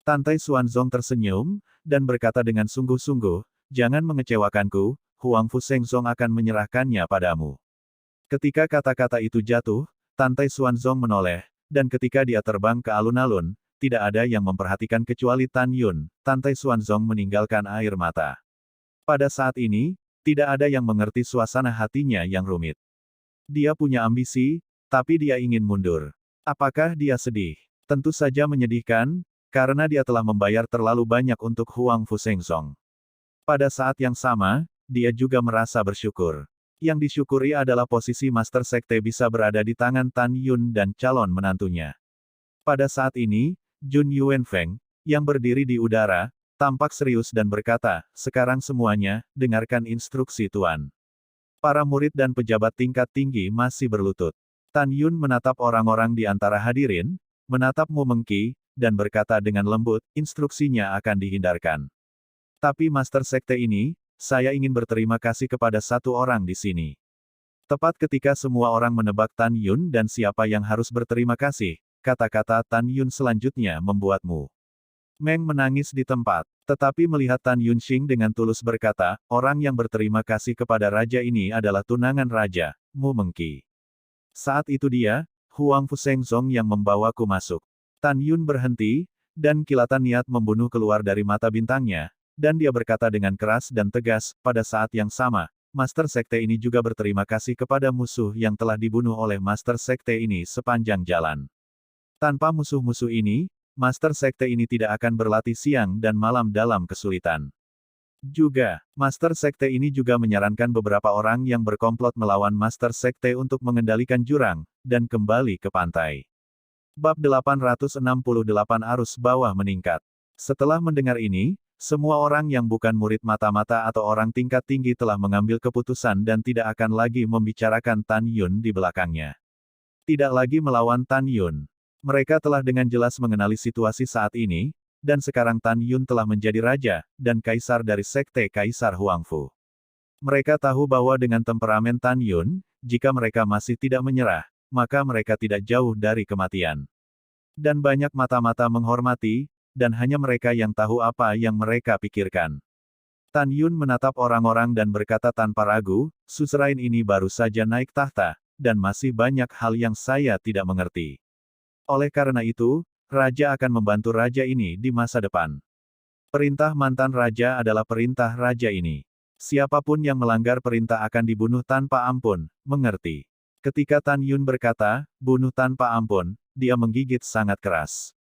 Tantai Xuanzong tersenyum, dan berkata dengan sungguh-sungguh, jangan mengecewakanku, Huangfu Shengzong akan menyerahkannya padamu. Ketika kata-kata itu jatuh, Tantai Xuanzong menoleh, dan ketika dia terbang ke alun-alun, tidak ada yang memperhatikan kecuali Tan Yun. Tantai Xuanzong meninggalkan air mata. Pada saat ini, tidak ada yang mengerti suasana hatinya yang rumit. Dia punya ambisi, tapi dia ingin mundur. Apakah dia sedih? Tentu saja menyedihkan, karena dia telah membayar terlalu banyak untuk Huangfu Shengzong. Pada saat yang sama, dia juga merasa bersyukur. Yang disyukuri adalah posisi Master Sekte bisa berada di tangan Tan Yun dan calon menantunya. Pada saat ini, Jun Yu Wenfeng, yang berdiri di udara, tampak serius dan berkata, sekarang semuanya, dengarkan instruksi Tuan. Para murid dan pejabat tingkat tinggi masih berlutut. Tan Yun menatap orang-orang di antara hadirin, menatap Mu Mengqi, dan berkata dengan lembut, instruksinya akan dihindarkan. Tapi Master Sekte ini, saya ingin berterima kasih kepada satu orang di sini. Tepat ketika semua orang menebak Tan Yun dan siapa yang harus berterima kasih, kata-kata Tan Yun selanjutnya membuatmu Meng menangis di tempat. Tetapi melihat Tan Yunxing dengan tulus berkata, orang yang berterima kasih kepada raja ini adalah tunangan raja, Mu Mengqi. Saat itu dia, Huang Fu Shengzong yang membawaku masuk. Tan Yun berhenti, dan kilatan niat membunuh keluar dari mata bintangnya, dan dia berkata dengan keras dan tegas, pada saat yang sama, Master Sekte ini juga berterima kasih kepada musuh yang telah dibunuh oleh Master Sekte ini sepanjang jalan. Tanpa musuh-musuh ini, Master Sekte ini tidak akan berlatih siang dan malam dalam kesulitan. Juga, Master Sekte ini juga menyarankan beberapa orang yang berkomplot melawan Master Sekte untuk mengendalikan jurang, dan kembali ke pantai. Bab 868 Arus Bawah Meningkat. Setelah mendengar ini, semua orang yang bukan murid mata-mata atau orang tingkat tinggi telah mengambil keputusan dan tidak akan lagi membicarakan Tan Yun di belakangnya. Tidak lagi melawan Tan Yun. Mereka telah dengan jelas mengenali situasi saat ini, dan sekarang Tan Yun telah menjadi raja, dan kaisar dari Sekte Kaisar Huangfu. Mereka tahu bahwa dengan temperamen Tan Yun, jika mereka masih tidak menyerah, maka mereka tidak jauh dari kematian. Dan banyak mata-mata menghormati, dan hanya mereka yang tahu apa yang mereka pikirkan. Tan Yun menatap orang-orang dan berkata tanpa ragu, suzerain ini baru saja naik tahta, dan masih banyak hal yang saya tidak mengerti. Oleh karena itu, raja akan membantu raja ini di masa depan. Perintah mantan raja adalah perintah raja ini. Siapapun yang melanggar perintah akan dibunuh tanpa ampun, mengerti? Ketika Tan Yun berkata, bunuh tanpa ampun, dia menggigit sangat keras.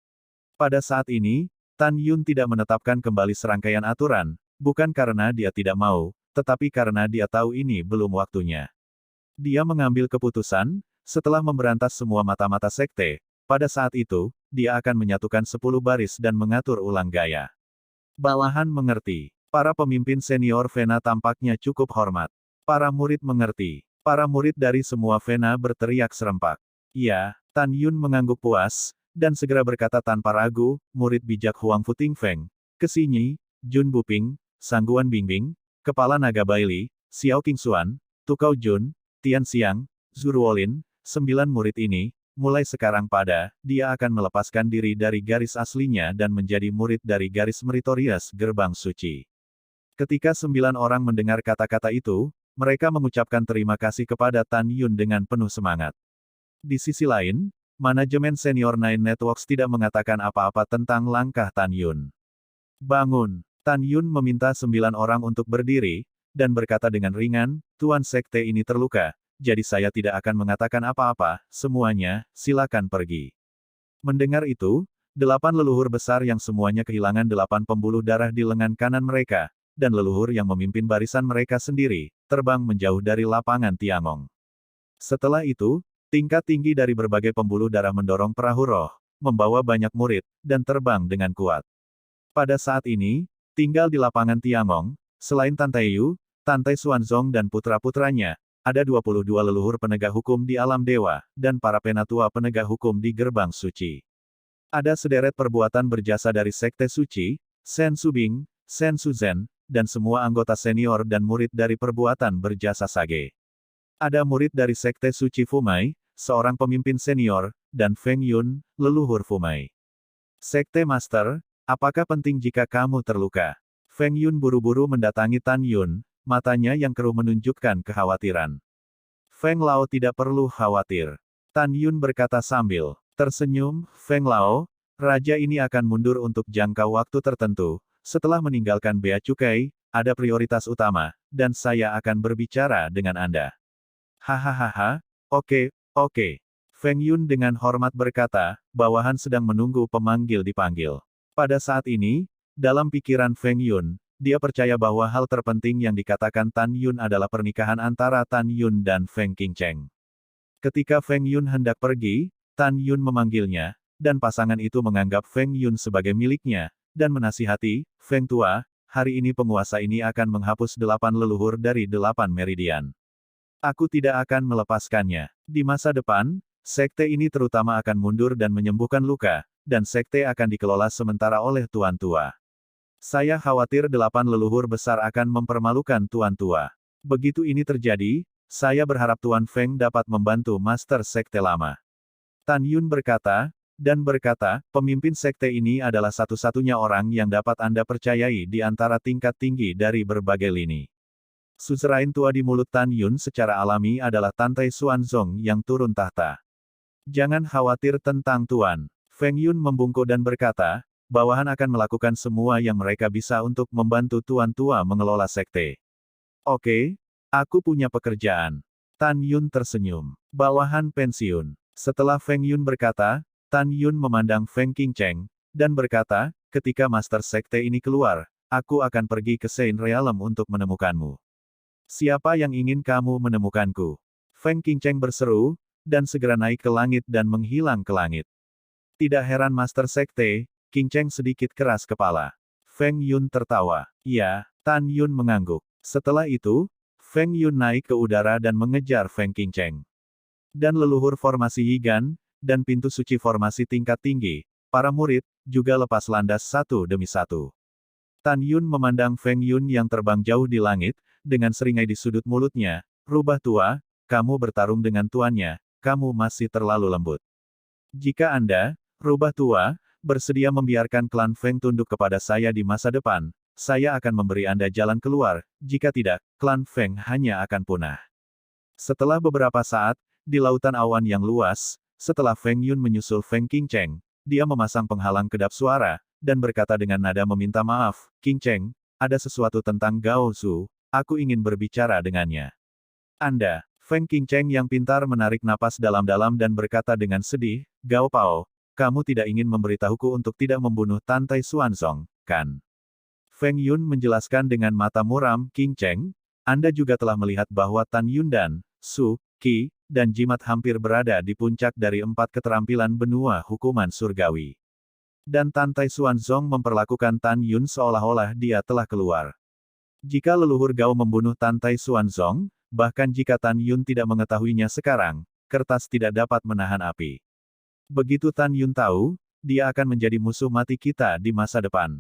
Pada saat ini, Tan Yun tidak menetapkan kembali serangkaian aturan, bukan karena dia tidak mau, tetapi karena dia tahu ini belum waktunya. Dia mengambil keputusan, setelah memberantas semua mata-mata sekte, pada saat itu, dia akan menyatukan 10 baris dan mengatur ulang gaya. Bawahan mengerti. Para pemimpin senior Vena tampaknya cukup hormat. Para murid mengerti. Para murid dari semua Vena berteriak serempak. Iya, Tan Yun mengangguk puas, dan segera berkata tanpa ragu, murid bijak Huang Fu Tingfeng, Kesinyi, Jun Buping, Sangguan Bingbing, Kepala Naga Baili, Xiao Qingxuan, Tukau Jun, Tian Xiang, Zuruolin, 9 murid ini, mulai sekarang dia akan melepaskan diri dari garis aslinya dan menjadi murid dari garis meritorius Gerbang Suci. Ketika 9 orang mendengar kata-kata itu, mereka mengucapkan terima kasih kepada Tan Yun dengan penuh semangat. Di sisi lain, manajemen senior Nine Networks tidak mengatakan apa-apa tentang langkah Tan Yun. Bangun! Tan Yun meminta 9 orang untuk berdiri, dan berkata dengan ringan, Tuan Sekte ini terluka, jadi saya tidak akan mengatakan apa-apa, semuanya, silakan pergi. Mendengar itu, 8 leluhur besar yang semuanya kehilangan 8 pembuluh darah di lengan kanan mereka, dan leluhur yang memimpin barisan mereka sendiri, terbang menjauh dari lapangan Tiangong. Setelah itu, tingkat tinggi dari berbagai pembuluh darah mendorong perahu roh, membawa banyak murid, dan terbang dengan kuat. Pada saat ini, tinggal di lapangan Tiangong, selain Tantai Yu, Tantai Xuanzong dan putra-putranya, ada 22 leluhur penegak hukum di alam dewa, dan para penatua penegak hukum di gerbang suci. Ada sederet perbuatan berjasa dari Sekte Suci, Sen Subing, Sen Suzhen, dan semua anggota senior dan murid dari perbuatan berjasa Sage. Ada murid dari Sekte Suci Fumai, seorang pemimpin senior, dan Feng Yun, leluhur Fumai. Sekte Master, apakah penting jika kamu terluka? Feng Yun buru-buru mendatangi Tan Yun, matanya yang keruh menunjukkan kekhawatiran. Feng Lao tidak perlu khawatir. Tan Yun berkata sambil tersenyum, Feng Lao, raja ini akan mundur untuk jangka waktu tertentu. Setelah meninggalkan Bea Cukai, ada prioritas utama, dan saya akan berbicara dengan Anda. Hahaha, oke. Feng Yun dengan hormat berkata, bawahan sedang menunggu pemanggil dipanggil. Pada saat ini, dalam pikiran Feng Yun, dia percaya bahwa hal terpenting yang dikatakan Tan Yun adalah pernikahan antara Tan Yun dan Feng Qingcheng. Ketika Feng Yun hendak pergi, Tan Yun memanggilnya, dan pasangan itu menganggap Feng Yun sebagai miliknya, dan menasihati, Feng Tua, hari ini penguasa ini akan menghapus 8 leluhur dari 8 meridian. Aku tidak akan melepaskannya. Di masa depan, sekte ini terutama akan mundur dan menyembuhkan luka, dan sekte akan dikelola sementara oleh Tuan Tua. Saya khawatir 8 leluhur besar akan mempermalukan Tuan Tua. Begitu ini terjadi, saya berharap Tuan Feng dapat membantu Master Sekte Lama. Tan Yun berkata, dan berkata, pemimpin sekte ini adalah satu-satunya orang yang dapat Anda percayai di antara tingkat tinggi dari berbagai lini. Suzerain tua di mulut Tan Yun secara alami adalah Tantai Xuanzong yang turun tahta. Jangan khawatir tentang Tuan. Feng Yun membungkuk dan berkata, bawahan akan melakukan semua yang mereka bisa untuk membantu Tuan tua mengelola sekte. Oke, aku punya pekerjaan. Tan Yun tersenyum. Bawahan pensiun. Setelah Feng Yun berkata, Tan Yun memandang Feng Qingcheng, dan berkata, ketika Master Sekte ini keluar, aku akan pergi ke Saint Realm untuk menemukanmu. Siapa yang ingin kamu menemukanku? Feng Qingcheng berseru, dan segera naik ke langit dan menghilang ke langit. Tidak heran Master Sekte, Qingcheng sedikit keras kepala. Feng Yun tertawa. Iya, Tan Yun mengangguk. Setelah itu, Feng Yun naik ke udara dan mengejar Feng Qingcheng. Dan leluhur formasi Yigan, dan pintu suci formasi tingkat tinggi, para murid, juga lepas landas satu demi satu. Tan Yun memandang Feng Yun yang terbang jauh di langit, dengan seringai di sudut mulutnya, rubah tua, kamu bertarung dengan tuannya, kamu masih terlalu lembut. Jika Anda, rubah tua, bersedia membiarkan klan Feng tunduk kepada saya di masa depan, saya akan memberi Anda jalan keluar, jika tidak, klan Feng hanya akan punah. Setelah beberapa saat, di lautan awan yang luas, setelah Feng Yun menyusul Feng Qingcheng, dia memasang penghalang kedap suara, dan berkata dengan nada meminta maaf, Qingcheng, ada sesuatu tentang Gao Zhu, aku ingin berbicara dengannya. Anda, Feng Qingcheng yang pintar menarik napas dalam-dalam dan berkata dengan sedih, Gao Pao, kamu tidak ingin memberitahuku untuk tidak membunuh Tantai Xuanzong, kan? Feng Yun menjelaskan dengan mata muram, Qingcheng, Anda juga telah melihat bahwa Tan Yun dan Su, Qi, dan Jimat hampir berada di puncak dari 4 keterampilan benua hukuman surgawi. Dan Tantai Xuanzong memperlakukan Tan Yun seolah-olah dia telah keluar. Jika leluhur Gao membunuh Tantai Xuanzong, bahkan jika Tan Yun tidak mengetahuinya sekarang, kertas tidak dapat menahan api. Begitu Tan Yun tahu, dia akan menjadi musuh mati kita di masa depan.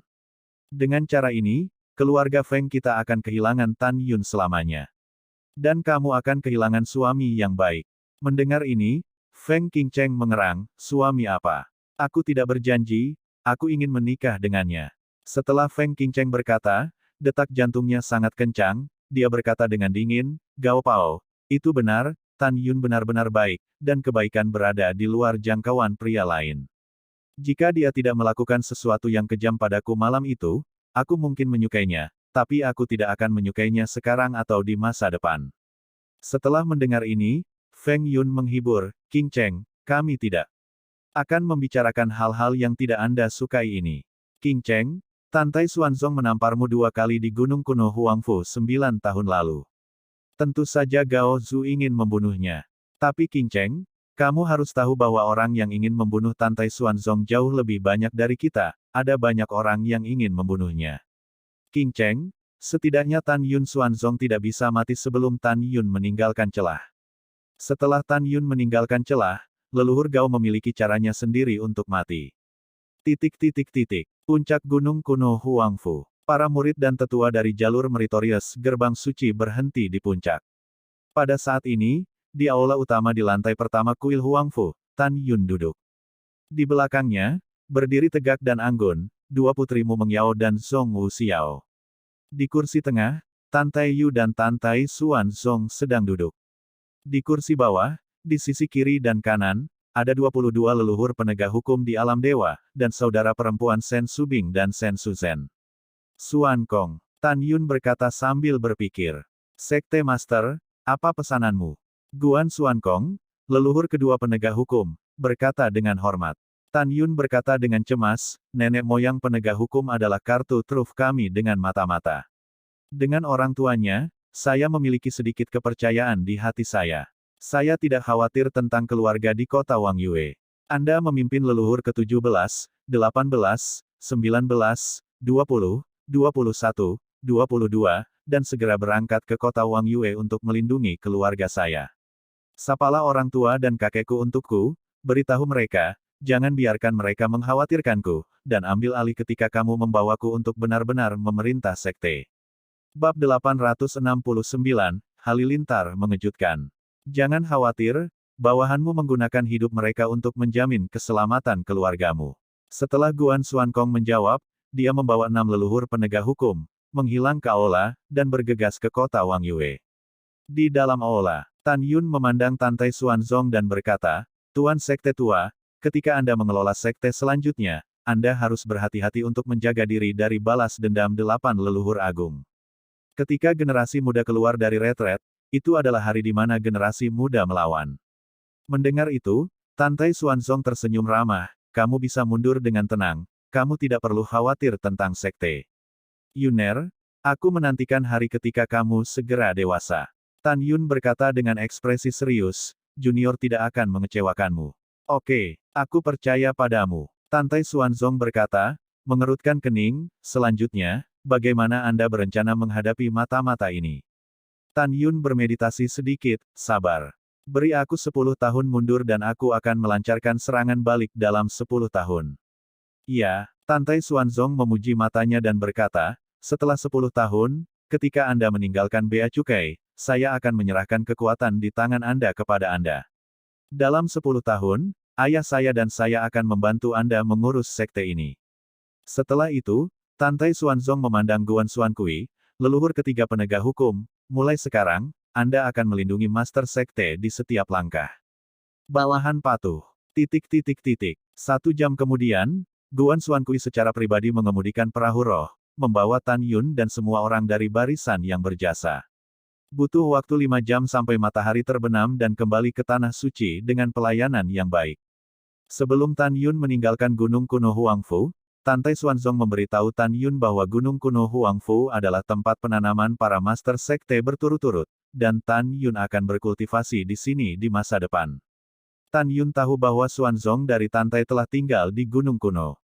Dengan cara ini, keluarga Feng kita akan kehilangan Tan Yun selamanya. Dan kamu akan kehilangan suami yang baik. Mendengar ini, Feng Qingcheng mengerang, suami apa? Aku tidak berjanji, aku ingin menikah dengannya. Setelah Feng Qingcheng berkata, detak jantungnya sangat kencang, dia berkata dengan dingin, Gao Pao, itu benar, Tan Yun benar-benar baik, dan kebaikan berada di luar jangkauan pria lain. Jika dia tidak melakukan sesuatu yang kejam padaku malam itu, aku mungkin menyukainya, tapi aku tidak akan menyukainya sekarang atau di masa depan. Setelah mendengar ini, Feng Yun menghibur, Qingcheng, kami tidak akan membicarakan hal-hal yang tidak Anda sukai ini. Qingcheng, Tantai Xuanzong menamparmu 2 kali di Gunung Kuno Huangfu 9 tahun lalu. Tentu saja Gao Zhu ingin membunuhnya. Tapi Qingcheng, kamu harus tahu bahwa orang yang ingin membunuh Tantai Xuanzong jauh lebih banyak dari kita, ada banyak orang yang ingin membunuhnya. Qingcheng, setidaknya Tan Yun Xuanzong tidak bisa mati sebelum Tan Yun meninggalkan celah. Setelah Tan Yun meninggalkan celah, leluhur Gao memiliki caranya sendiri untuk mati. Puncak Gunung Kuno Huangfu. Para murid dan tetua dari jalur meritorius gerbang suci berhenti di puncak. Pada saat ini, di aula utama di lantai pertama kuil Huangfu, Tan Yun duduk. Di belakangnya, berdiri tegak dan anggun, 2 putrimu Meng Yao dan Zhong Wuxiao. Di kursi tengah, Tantai Yu dan Tantai Xuanzong sedang duduk. Di kursi bawah, di sisi kiri dan kanan, ada 22 leluhur penegak hukum di alam dewa, dan saudara perempuan Shen Subing dan Shen Suzhen. Xuan Kong, Tan Yun berkata sambil berpikir. Sekte Master, apa pesananmu? Guan Xuan Kong, leluhur kedua penegak hukum, berkata dengan hormat. Tan Yun berkata dengan cemas, nenek moyang penegak hukum adalah kartu truf kami dengan mata-mata. Dengan orang tuanya, saya memiliki sedikit kepercayaan di hati saya. Saya tidak khawatir tentang keluarga di kota Wang Yue. Anda memimpin leluhur ke-17, 18, 19, 20, 21, 22, dan segera berangkat ke kota Wang Yue untuk melindungi keluarga saya. Sapalah orang tua dan kakekku untukku, beritahu mereka, jangan biarkan mereka mengkhawatirkanku, dan ambil alih ketika kamu membawaku untuk benar-benar memerintah sekte. Bab 869, Halilintar mengejutkan. Jangan khawatir, bawahanmu menggunakan hidup mereka untuk menjamin keselamatan keluargamu. Setelah Guan Xuankong menjawab, dia membawa 6 leluhur penegak hukum, menghilang ke aula, dan bergegas ke kota Wang Yue. Di dalam aula, Tan Yun memandang Tantai Xuanzong dan berkata, Tuan Sekte Tua, ketika Anda mengelola sekte selanjutnya, Anda harus berhati-hati untuk menjaga diri dari balas dendam 8 leluhur agung. Ketika generasi muda keluar dari retret, itu adalah hari di mana generasi muda melawan. Mendengar itu, Tantai Xuanzong tersenyum ramah, kamu bisa mundur dengan tenang, kamu tidak perlu khawatir tentang sekte. Yuner, aku menantikan hari ketika kamu segera dewasa. Tan Yun berkata dengan ekspresi serius, junior tidak akan mengecewakanmu. Oke, aku percaya padamu. Tantai Xuanzong berkata, mengerutkan kening, selanjutnya, bagaimana Anda berencana menghadapi mata-mata ini? Tan Yun bermeditasi sedikit, sabar. Beri aku 10 tahun mundur dan aku akan melancarkan serangan balik dalam 10 tahun. Ya, Tantai Xuanzong memuji matanya dan berkata, setelah 10 tahun, ketika Anda meninggalkan Bea Cukai, saya akan menyerahkan kekuatan di tangan Anda kepada Anda. Dalam 10 tahun, ayah saya dan saya akan membantu Anda mengurus sekte ini. Setelah itu, Tantai Xuanzong memandang Guan Xuankui, leluhur ketiga penegak hukum, mulai sekarang, Anda akan melindungi master sekte di setiap langkah. Bawahan patuh. 1 jam kemudian, Guan Xuankui secara pribadi mengemudikan perahu roh, membawa Tan Yun dan semua orang dari barisan yang berjasa. Butuh waktu 5 jam sampai matahari terbenam dan kembali ke Tanah Suci dengan pelayanan yang baik. Sebelum Tan Yun meninggalkan Gunung Kuno Huangfu, Tantai Xuanzong memberitahu Tan Yun bahwa Gunung Kuno Huangfu adalah tempat penanaman para master sekte berturut-turut, dan Tan Yun akan berkultivasi di sini di masa depan. Tan Yun tahu bahwa Xuanzong dari Tantai telah tinggal di Gunung Kuno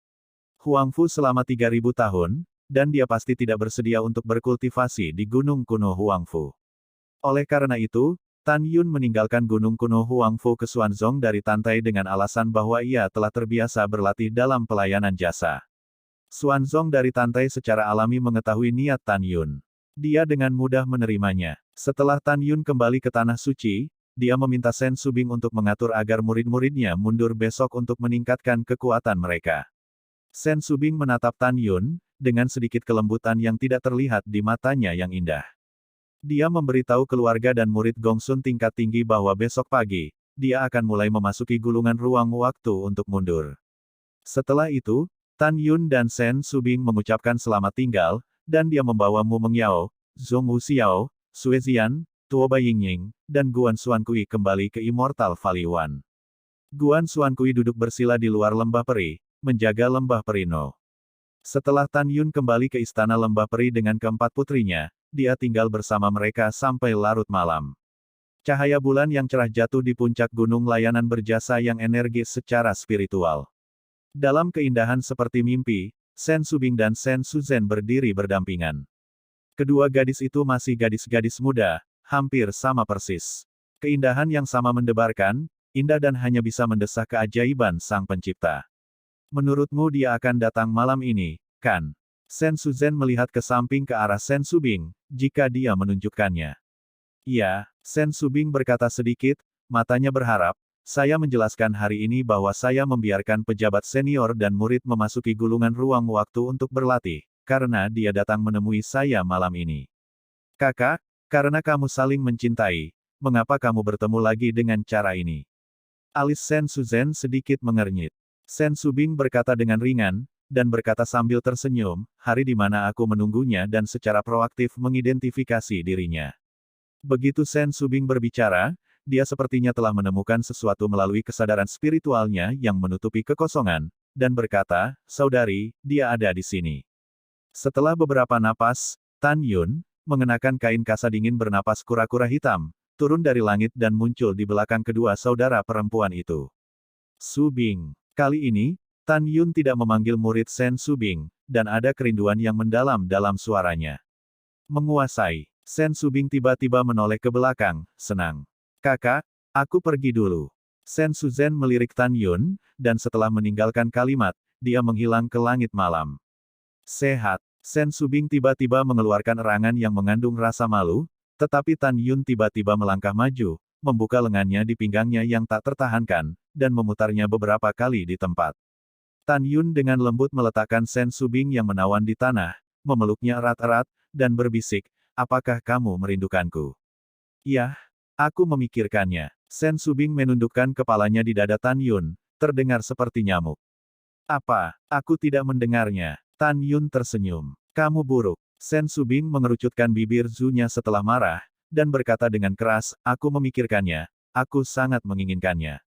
Huangfu selama 3000 tahun, dan dia pasti tidak bersedia untuk berkultivasi di Gunung Kuno Huangfu. Oleh karena itu, Tan Yun meninggalkan Gunung Kuno Huangfu ke Xuanzong dari Tantai dengan alasan bahwa ia telah terbiasa berlatih dalam pelayanan jasa. Xuanzong dari Tantai secara alami mengetahui niat Tan Yun. Dia dengan mudah menerimanya. Setelah Tan Yun kembali ke Tanah Suci, dia meminta Sen Subing untuk mengatur agar murid-muridnya mundur besok untuk meningkatkan kekuatan mereka. Sen Subing menatap Tan Yun, dengan sedikit kelembutan yang tidak terlihat di matanya yang indah. Dia memberitahu keluarga dan murid Gongsun tingkat tinggi bahwa besok pagi, dia akan mulai memasuki gulungan ruang waktu untuk mundur. Setelah itu, Tan Yun dan Sen Subing mengucapkan selamat tinggal, dan dia membawa Mu Mengyao, Zhong Wuxiao, Sue Zian, Tuo Baiying, dan Guan Xuankui kembali ke Immortal Valley One. Guan Xuankui duduk bersila di luar lembah peri, menjaga lembah peri No. Setelah Tan Yun kembali ke istana lembah peri dengan keempat putrinya, dia tinggal bersama mereka sampai larut malam. Cahaya bulan yang cerah jatuh di puncak gunung layanan berjasa yang energis secara spiritual. Dalam keindahan seperti mimpi, Sen Subing dan Sen Suzhen berdiri berdampingan. Kedua gadis itu masih gadis-gadis muda, hampir sama persis. Keindahan yang sama mendebarkan, indah dan hanya bisa mendesah keajaiban Sang Pencipta. Menurutmu dia akan datang malam ini, kan? Sen Suzhen melihat ke samping ke arah Sen Subing, jika dia menunjukkannya. Iya, Sen Subing berkata sedikit, matanya berharap, saya menjelaskan hari ini bahwa saya membiarkan pejabat senior dan murid memasuki gulungan ruang waktu untuk berlatih, karena dia datang menemui saya malam ini. Kakak, karena kamu saling mencintai, mengapa kamu bertemu lagi dengan cara ini? Alis Sen Suzhen sedikit mengernyit. Sen Subing berkata dengan ringan, dan berkata sambil tersenyum, hari di mana aku menunggunya dan secara proaktif mengidentifikasi dirinya. Begitu Sen Subing berbicara, dia sepertinya telah menemukan sesuatu melalui kesadaran spiritualnya yang menutupi kekosongan, dan berkata, saudari, dia ada di sini. Setelah beberapa napas, Tan Yun, mengenakan kain kasa dingin bernapas kura-kura hitam, turun dari langit dan muncul di belakang kedua saudara perempuan itu. Subing. Kali ini, Tan Yun tidak memanggil murid Sen Subing, dan ada kerinduan yang mendalam dalam suaranya. Menguasai. Sen Subing tiba-tiba menoleh ke belakang, senang. Kakak, aku pergi dulu. Sen Suzhen melirik Tan Yun, dan setelah meninggalkan kalimat, dia menghilang ke langit malam. Sehat. Sen Subing tiba-tiba mengeluarkan erangan yang mengandung rasa malu, tetapi Tan Yun tiba-tiba melangkah maju, membuka lengannya di pinggangnya yang tak tertahankan, dan memutarnya beberapa kali di tempat. Tan Yun dengan lembut meletakkan Sen Subing yang menawan di tanah, memeluknya erat-erat, dan berbisik, apakah kamu merindukanku? Yah, aku memikirkannya. Sen Subing menundukkan kepalanya di dada Tan Yun, terdengar seperti nyamuk. Apa? Aku tidak mendengarnya. Tan Yun tersenyum. Kamu buruk. Sen Subing mengerucutkan bibir Zhu-nya setelah marah, dan berkata dengan keras, aku memikirkannya, aku sangat menginginkannya.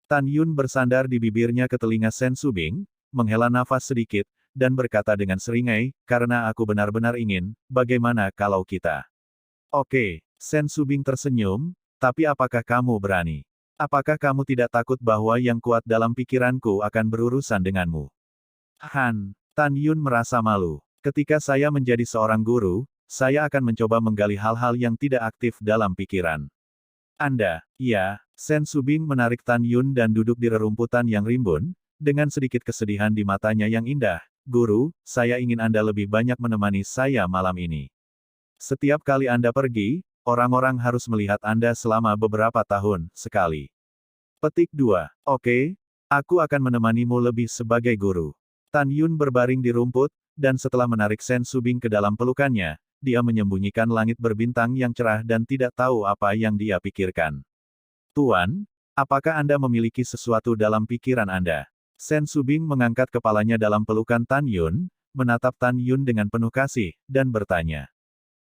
Tan Yun bersandar di bibirnya ke telinga Sen Subing, menghela nafas sedikit, dan berkata dengan seringai, karena aku benar-benar ingin, bagaimana kalau kita? Oke, Sen Subing tersenyum, tapi apakah kamu berani? Apakah kamu tidak takut bahwa yang kuat dalam pikiranku akan berurusan denganmu? Han, Tan Yun merasa malu. Ketika saya menjadi seorang guru, saya akan mencoba menggali hal-hal yang tidak aktif dalam pikiran. Anda, ya, Sen Subing menarik Tan Yun dan duduk di rerumputan yang rimbun, dengan sedikit kesedihan di matanya yang indah. Guru, saya ingin Anda lebih banyak menemani saya malam ini. Setiap kali Anda pergi, orang-orang harus melihat Anda selama beberapa tahun, sekali. Petik 2. Oke, aku akan menemanimu lebih sebagai guru. Tan Yun berbaring di rumput, dan setelah menarik Sen Subing ke dalam pelukannya, dia menyembunyikan langit berbintang yang cerah dan tidak tahu apa yang dia pikirkan. Tuan, apakah Anda memiliki sesuatu dalam pikiran Anda? Sen Subing mengangkat kepalanya dalam pelukan Tan Yun, menatap Tan Yun dengan penuh kasih, dan bertanya.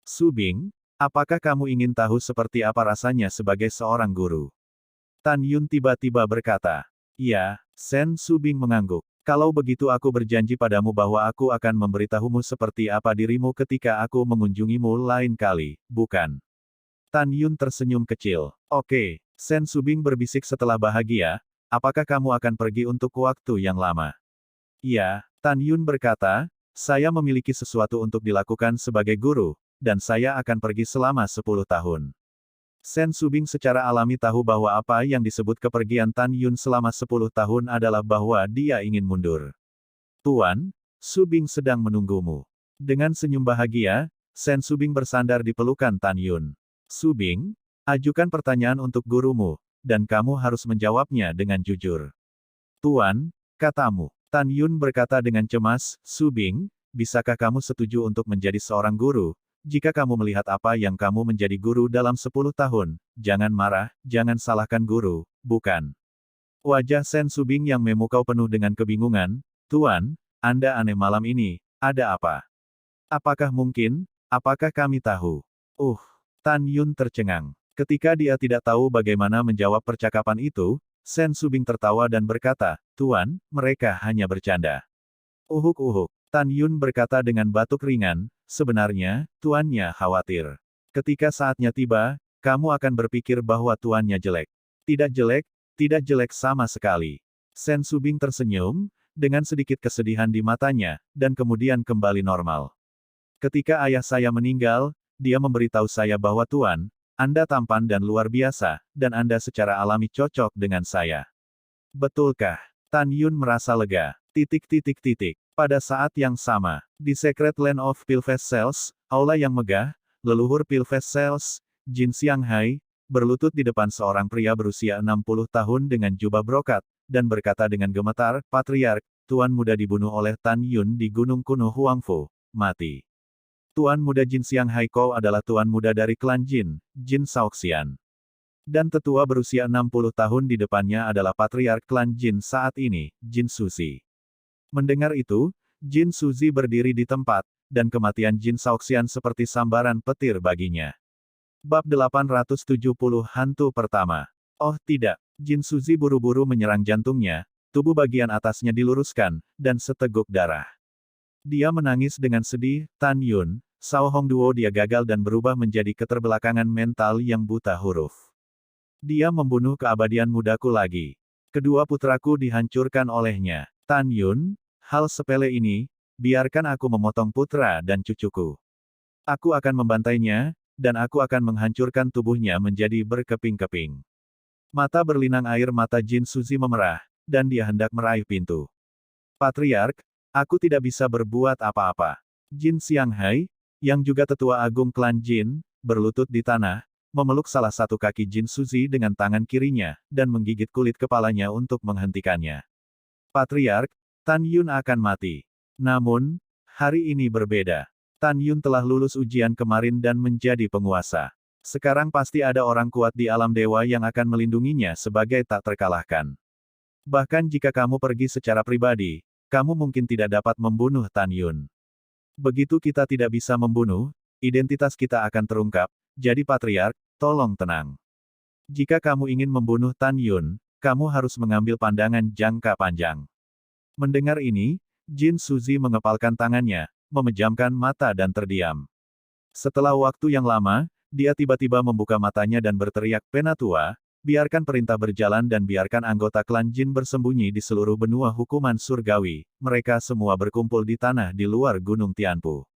Subing, apakah kamu ingin tahu seperti apa rasanya sebagai seorang guru? Tan Yun tiba-tiba berkata. Ya, Sen Subing mengangguk. Kalau begitu aku berjanji padamu bahwa aku akan memberitahumu seperti apa dirimu ketika aku mengunjungimu lain kali, bukan? Tan Yun tersenyum kecil. Oke, Sen Subing berbisik setelah bahagia, apakah kamu akan pergi untuk waktu yang lama? Iya, Tan Yun berkata, saya memiliki sesuatu untuk dilakukan sebagai guru, dan saya akan pergi selama 10 tahun. Sen Subing secara alami tahu bahwa apa yang disebut kepergian Tan Yun selama 10 tahun adalah bahwa dia ingin mundur. Tuan, Subing sedang menunggumu. Dengan senyum bahagia, Sen Subing bersandar di pelukan Tan Yun. Subing, ajukan pertanyaan untuk gurumu, dan kamu harus menjawabnya dengan jujur. Tuan, katamu. Tan Yun berkata dengan cemas, Subing, bisakah kamu setuju untuk menjadi seorang guru? Jika kamu melihat apa yang kamu menjadi guru dalam 10 tahun, jangan marah, jangan salahkan guru, bukan? Wajah Sen Subing yang memukau penuh dengan kebingungan, Tuan, Anda aneh malam ini, ada apa? Apakah mungkin? Apakah kami tahu? Tan Yun tercengang. Ketika dia tidak tahu bagaimana menjawab percakapan itu, Sen Subing tertawa dan berkata, Tuan, mereka hanya bercanda. Uhuk-uhuk. Tan Yun berkata dengan batuk ringan, sebenarnya, tuannya khawatir. Ketika saatnya tiba, kamu akan berpikir bahwa tuannya jelek. Tidak jelek sama sekali. Sen Subing tersenyum, dengan sedikit kesedihan di matanya, dan kemudian kembali normal. Ketika ayah saya meninggal, dia memberitahu saya bahwa Tuan, Anda tampan dan luar biasa, dan Anda secara alami cocok dengan saya. Betulkah? Tan Yun merasa lega. Pada saat yang sama, di Secret Land of Pilfest Cells, aula yang megah, leluhur Pilfest Cells, Jin Xianghai, berlutut di depan seorang pria berusia 60 tahun dengan jubah brokat, dan berkata dengan gemetar, Patriark, Tuan muda dibunuh oleh Tan Yun di Gunung Kuno Huangfu, mati. Tuan muda Jin Xianghai Kou adalah tuan muda dari klan Jin, Jin Shaoxian. Dan tetua berusia 60 tahun di depannya adalah Patriark klan Jin saat ini, Jin Suzi. Mendengar itu, Jin Suzi berdiri di tempat, dan kematian Jin Shaoxian seperti sambaran petir baginya. Bab 870 Hantu Pertama. Oh tidak, Jin Suzi buru-buru menyerang jantungnya, tubuh bagian atasnya diluruskan, dan seteguk darah. Dia menangis dengan sedih, Tan Yun, Sao Hongduo dia gagal dan berubah menjadi keterbelakangan mental yang buta huruf. Dia membunuh keabadian mudaku lagi. Kedua putraku dihancurkan olehnya. Tan Yun, hal sepele ini, biarkan aku memotong putra dan cucuku. Aku akan membantainya, dan aku akan menghancurkan tubuhnya menjadi berkeping-keping. Mata berlinang air mata Jin Suzi memerah, dan dia hendak meraih pintu. Patriark, aku tidak bisa berbuat apa-apa. Jin Xianghai, yang juga tetua agung klan Jin, berlutut di tanah, memeluk salah satu kaki Jin Suzi dengan tangan kirinya, dan menggigit kulit kepalanya untuk menghentikannya. Patriark, Tan Yun akan mati. Namun, hari ini berbeda. Tan Yun telah lulus ujian kemarin dan menjadi penguasa. Sekarang pasti ada orang kuat di alam dewa yang akan melindunginya sebagai tak terkalahkan. Bahkan jika kamu pergi secara pribadi, kamu mungkin tidak dapat membunuh Tan Yun. Begitu kita tidak bisa membunuh, identitas kita akan terungkap, jadi Patriark, tolong tenang. Jika kamu ingin membunuh Tan Yun, kamu harus mengambil pandangan jangka panjang. Mendengar ini, Jin Suzi mengepalkan tangannya, memejamkan mata dan terdiam. Setelah waktu yang lama, dia tiba-tiba membuka matanya dan berteriak, Penatua, biarkan perintah berjalan dan biarkan anggota klan Jin bersembunyi di seluruh benua hukuman surgawi, mereka semua berkumpul di tanah di luar Gunung Tianpu.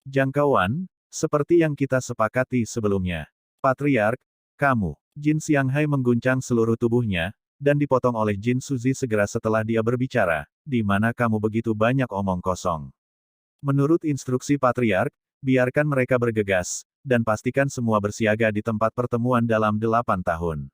Jangkauan, seperti yang kita sepakati sebelumnya. Patriark, kamu. Jin Xianghai mengguncang seluruh tubuhnya, dan dipotong oleh Jin Suzi segera setelah dia berbicara, di mana kamu begitu banyak omong kosong. Menurut instruksi Patriark, biarkan mereka bergegas, dan pastikan semua bersiaga di tempat pertemuan dalam 8 tahun.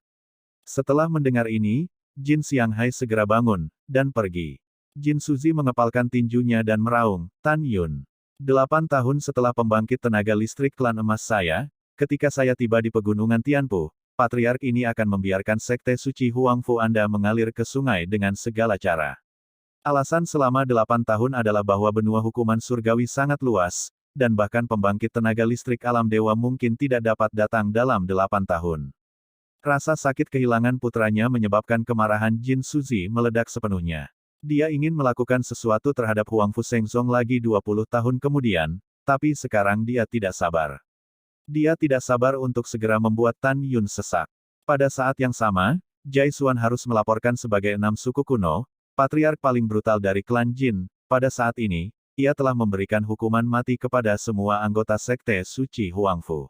Setelah mendengar ini, Jin Xianghai segera bangun, dan pergi. Jin Suzi mengepalkan tinjunya dan meraung, Tan Yun. 8 tahun setelah pembangkit tenaga listrik klan emas saya, ketika saya tiba di pegunungan Tianpu, Patriark ini akan membiarkan sekte suci Huangfu Anda mengalir ke sungai dengan segala cara. Alasan selama 8 tahun adalah bahwa benua hukuman surgawi sangat luas, dan bahkan pembangkit tenaga listrik alam dewa mungkin tidak dapat datang dalam 8 tahun. Rasa sakit kehilangan putranya menyebabkan kemarahan Jin Suzi meledak sepenuhnya. Dia ingin melakukan sesuatu terhadap Huangfu Shengzong lagi 20 tahun kemudian, tapi sekarang dia tidak sabar. Dia tidak sabar untuk segera membuat Tan Yun sesak. Pada saat yang sama, Jai Xuan harus melaporkan sebagai 6 suku kuno, patriark paling brutal dari klan Jin. Pada saat ini, ia telah memberikan hukuman mati kepada semua anggota sekte suci Huangfu.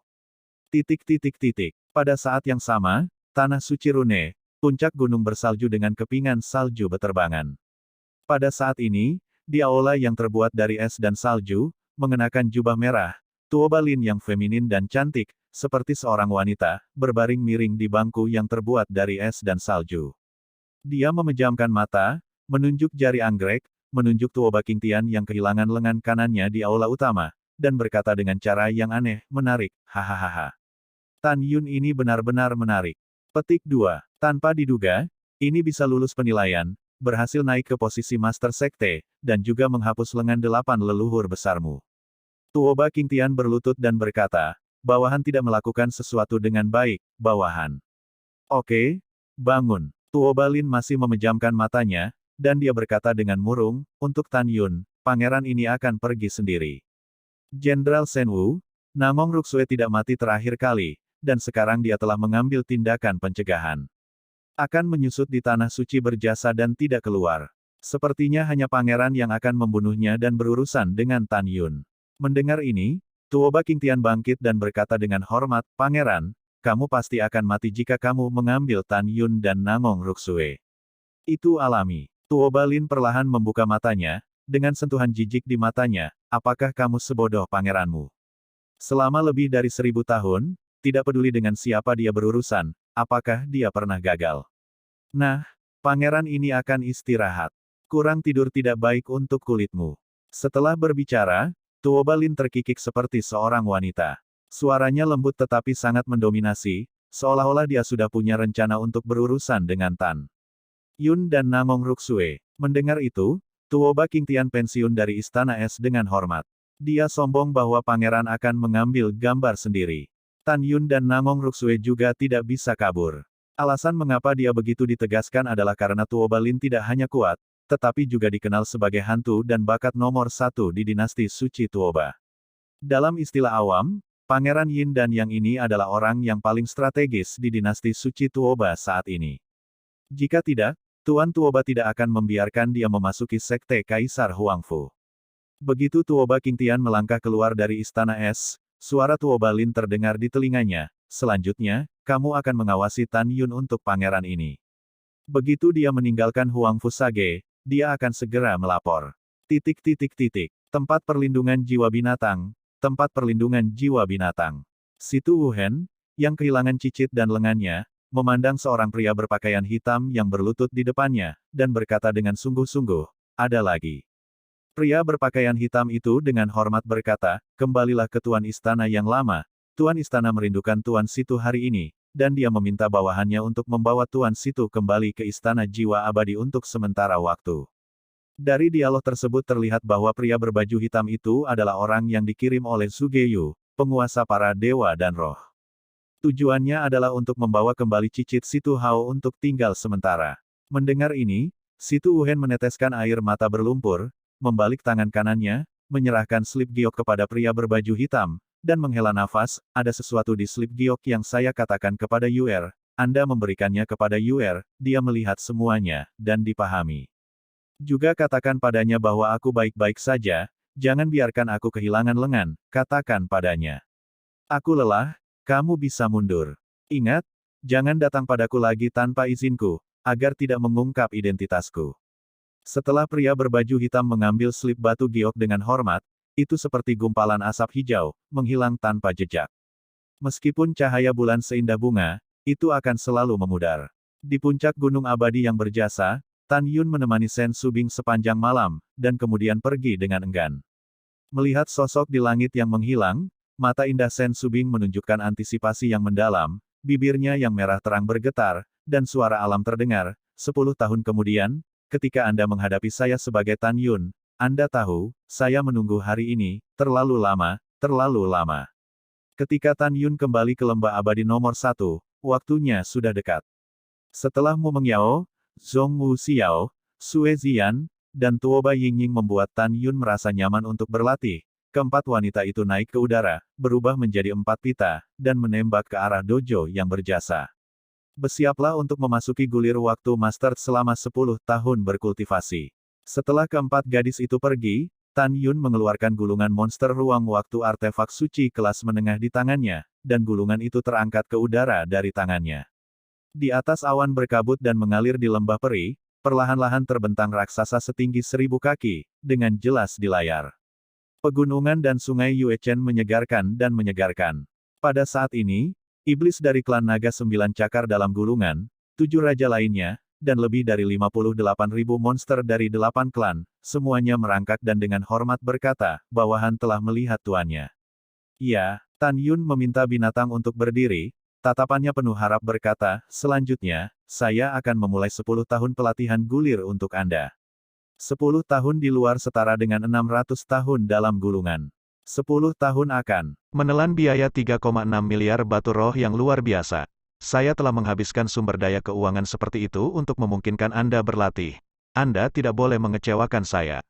Pada saat yang sama, tanah suci Rune, puncak gunung bersalju dengan kepingan salju beterbangan. Pada saat ini, di aula yang terbuat dari es dan salju, mengenakan jubah merah, Tuoba Lin yang feminin dan cantik, seperti seorang wanita, berbaring miring di bangku yang terbuat dari es dan salju. Dia memejamkan mata, menunjuk jari anggrek, menunjuk Tuoba Qingtian yang kehilangan lengan kanannya di aula utama, dan berkata dengan cara yang aneh, menarik, hahaha. Tan Yun ini benar-benar menarik. Petik 2. Tanpa diduga, ini bisa lulus penilaian, berhasil naik ke posisi Master Sekte, dan juga menghapus lengan 8 leluhur besarmu. Tuoba Qingtian berlutut dan berkata, bawahan tidak melakukan sesuatu dengan baik, bawahan. Oke, bangun. Tuoba Lin masih memejamkan matanya, dan dia berkata dengan murung, untuk Tan Yun, pangeran ini akan pergi sendiri. Jenderal Shen Wu, Namong Ruksue tidak mati terakhir kali, dan sekarang dia telah mengambil tindakan pencegahan. Akan menyusut di tanah suci berjasa dan tidak keluar. Sepertinya hanya pangeran yang akan membunuhnya dan berurusan dengan Tan Yun. Mendengar ini, Tuoba Qingtian bangkit dan berkata dengan hormat, Pangeran, kamu pasti akan mati jika kamu mengambil Tan Yun dan Namong Ruksue. Itu alami. Tuoba Lin perlahan membuka matanya, dengan sentuhan jijik di matanya, apakah kamu sebodoh pangeranmu? Selama lebih dari 1000 tahun, tidak peduli dengan siapa dia berurusan, apakah dia pernah gagal. Nah, pangeran ini akan istirahat. Kurang tidur tidak baik untuk kulitmu. Setelah berbicara, Tuoba Lin terkikik seperti seorang wanita. Suaranya lembut tetapi sangat mendominasi, seolah-olah dia sudah punya rencana untuk berurusan dengan Tan Yun dan Namong Ruksue. Mendengar itu, Tuoba Qingtian pensiun dari Istana Es dengan hormat. Dia sombong bahwa pangeran akan mengambil gambar sendiri. Tan Yun dan Namong Ruksue juga tidak bisa kabur. Alasan mengapa dia begitu ditegaskan adalah karena Tuoba Lin tidak hanya kuat, tetapi juga dikenal sebagai hantu dan bakat nomor 1 di dinasti suci Tuoba. Dalam istilah awam, Pangeran Yin dan Yang ini adalah orang yang paling strategis di dinasti suci Tuoba saat ini. Jika tidak, Tuan Tuoba tidak akan membiarkan dia memasuki sekte Kaisar Huangfu. Begitu Tuoba Qingtian melangkah keluar dari Istana Es, suara Tuoba Lin terdengar di telinganya, selanjutnya, kamu akan mengawasi Tan Yun untuk pangeran ini. Begitu dia meninggalkan Huangfu Sage, dia akan segera melapor. Tempat perlindungan jiwa binatang, tempat perlindungan jiwa binatang. Situ Wuhen, yang kehilangan cicit dan lengannya, memandang seorang pria berpakaian hitam yang berlutut di depannya, dan berkata dengan sungguh-sungguh, "Ada lagi." Pria berpakaian hitam itu dengan hormat berkata, "Kembalilah ke Tuan Istana yang lama. Tuan Istana merindukan Tuan Situ hari ini, dan dia meminta bawahannya untuk membawa Tuan Situ kembali ke Istana Jiwa Abadi untuk sementara waktu." Dari dialog tersebut terlihat bahwa pria berbaju hitam itu adalah orang yang dikirim oleh Sugeyu, penguasa para dewa dan roh. Tujuannya adalah untuk membawa kembali cicit Situ Hao untuk tinggal sementara. Mendengar ini, Situ Uhen meneteskan air mata berlumpur, membalik tangan kanannya, menyerahkan slip giok kepada pria berbaju hitam, dan menghela nafas. "Ada sesuatu di slip giok yang saya katakan kepada Yuer. Anda memberikannya kepada Yuer, dia melihat semuanya, dan dipahami. Juga katakan padanya bahwa aku baik-baik saja, jangan biarkan aku kehilangan lengan, katakan padanya. Aku lelah, kamu bisa mundur. Ingat, jangan datang padaku lagi tanpa izinku, agar tidak mengungkap identitasku." Setelah pria berbaju hitam mengambil slip batu giok dengan hormat, itu seperti gumpalan asap hijau, menghilang tanpa jejak. Meskipun cahaya bulan seindah bunga, itu akan selalu memudar. Di puncak gunung abadi yang berjasa, Tan Yun menemani Sen Subing sepanjang malam, dan kemudian pergi dengan enggan. Melihat sosok di langit yang menghilang, mata indah Sen Subing menunjukkan antisipasi yang mendalam, bibirnya yang merah terang bergetar, dan suara alam terdengar. 10 tahun kemudian, ketika Anda menghadapi saya sebagai Tan Yun, Anda tahu, saya menunggu hari ini, terlalu lama, terlalu lama. Ketika Tan Yun kembali ke lembah abadi nomor 1, waktunya sudah dekat. Setelah Mu Mengyao, Zhong Wu Xiao, Sue Ziyan, dan Tuoba Yingying membuat Tan Yun merasa nyaman untuk berlatih. Keempat wanita itu naik ke udara, berubah menjadi 4 pita, dan menembak ke arah dojo yang berjasa. Bersiaplah untuk memasuki gulir waktu master selama 10 tahun berkultivasi. Setelah keempat gadis itu pergi, Tan Yun mengeluarkan gulungan monster ruang waktu artefak suci kelas menengah di tangannya, dan gulungan itu terangkat ke udara dari tangannya. Di atas awan berkabut dan mengalir di lembah peri, perlahan-lahan terbentang raksasa setinggi 1000 kaki, dengan jelas di layar. Pegunungan dan sungai Yuechen menyegarkan dan menyegarkan. Pada saat ini, iblis dari klan naga 9 cakar dalam gulungan, 7 raja lainnya, dan lebih dari 58.000 monster dari 8 klan, semuanya merangkak dan dengan hormat berkata, "Bawahan telah melihat tuannya." "Ya." Tan Yun meminta binatang untuk berdiri, tatapannya penuh harap berkata, "Selanjutnya, saya akan memulai 10 tahun pelatihan gulir untuk Anda. 10 tahun di luar setara dengan 600 tahun dalam gulungan. 10 tahun akan menelan biaya 3,6 miliar batu roh yang luar biasa. Saya telah menghabiskan sumber daya keuangan seperti itu untuk memungkinkan Anda berlatih. Anda tidak boleh mengecewakan saya."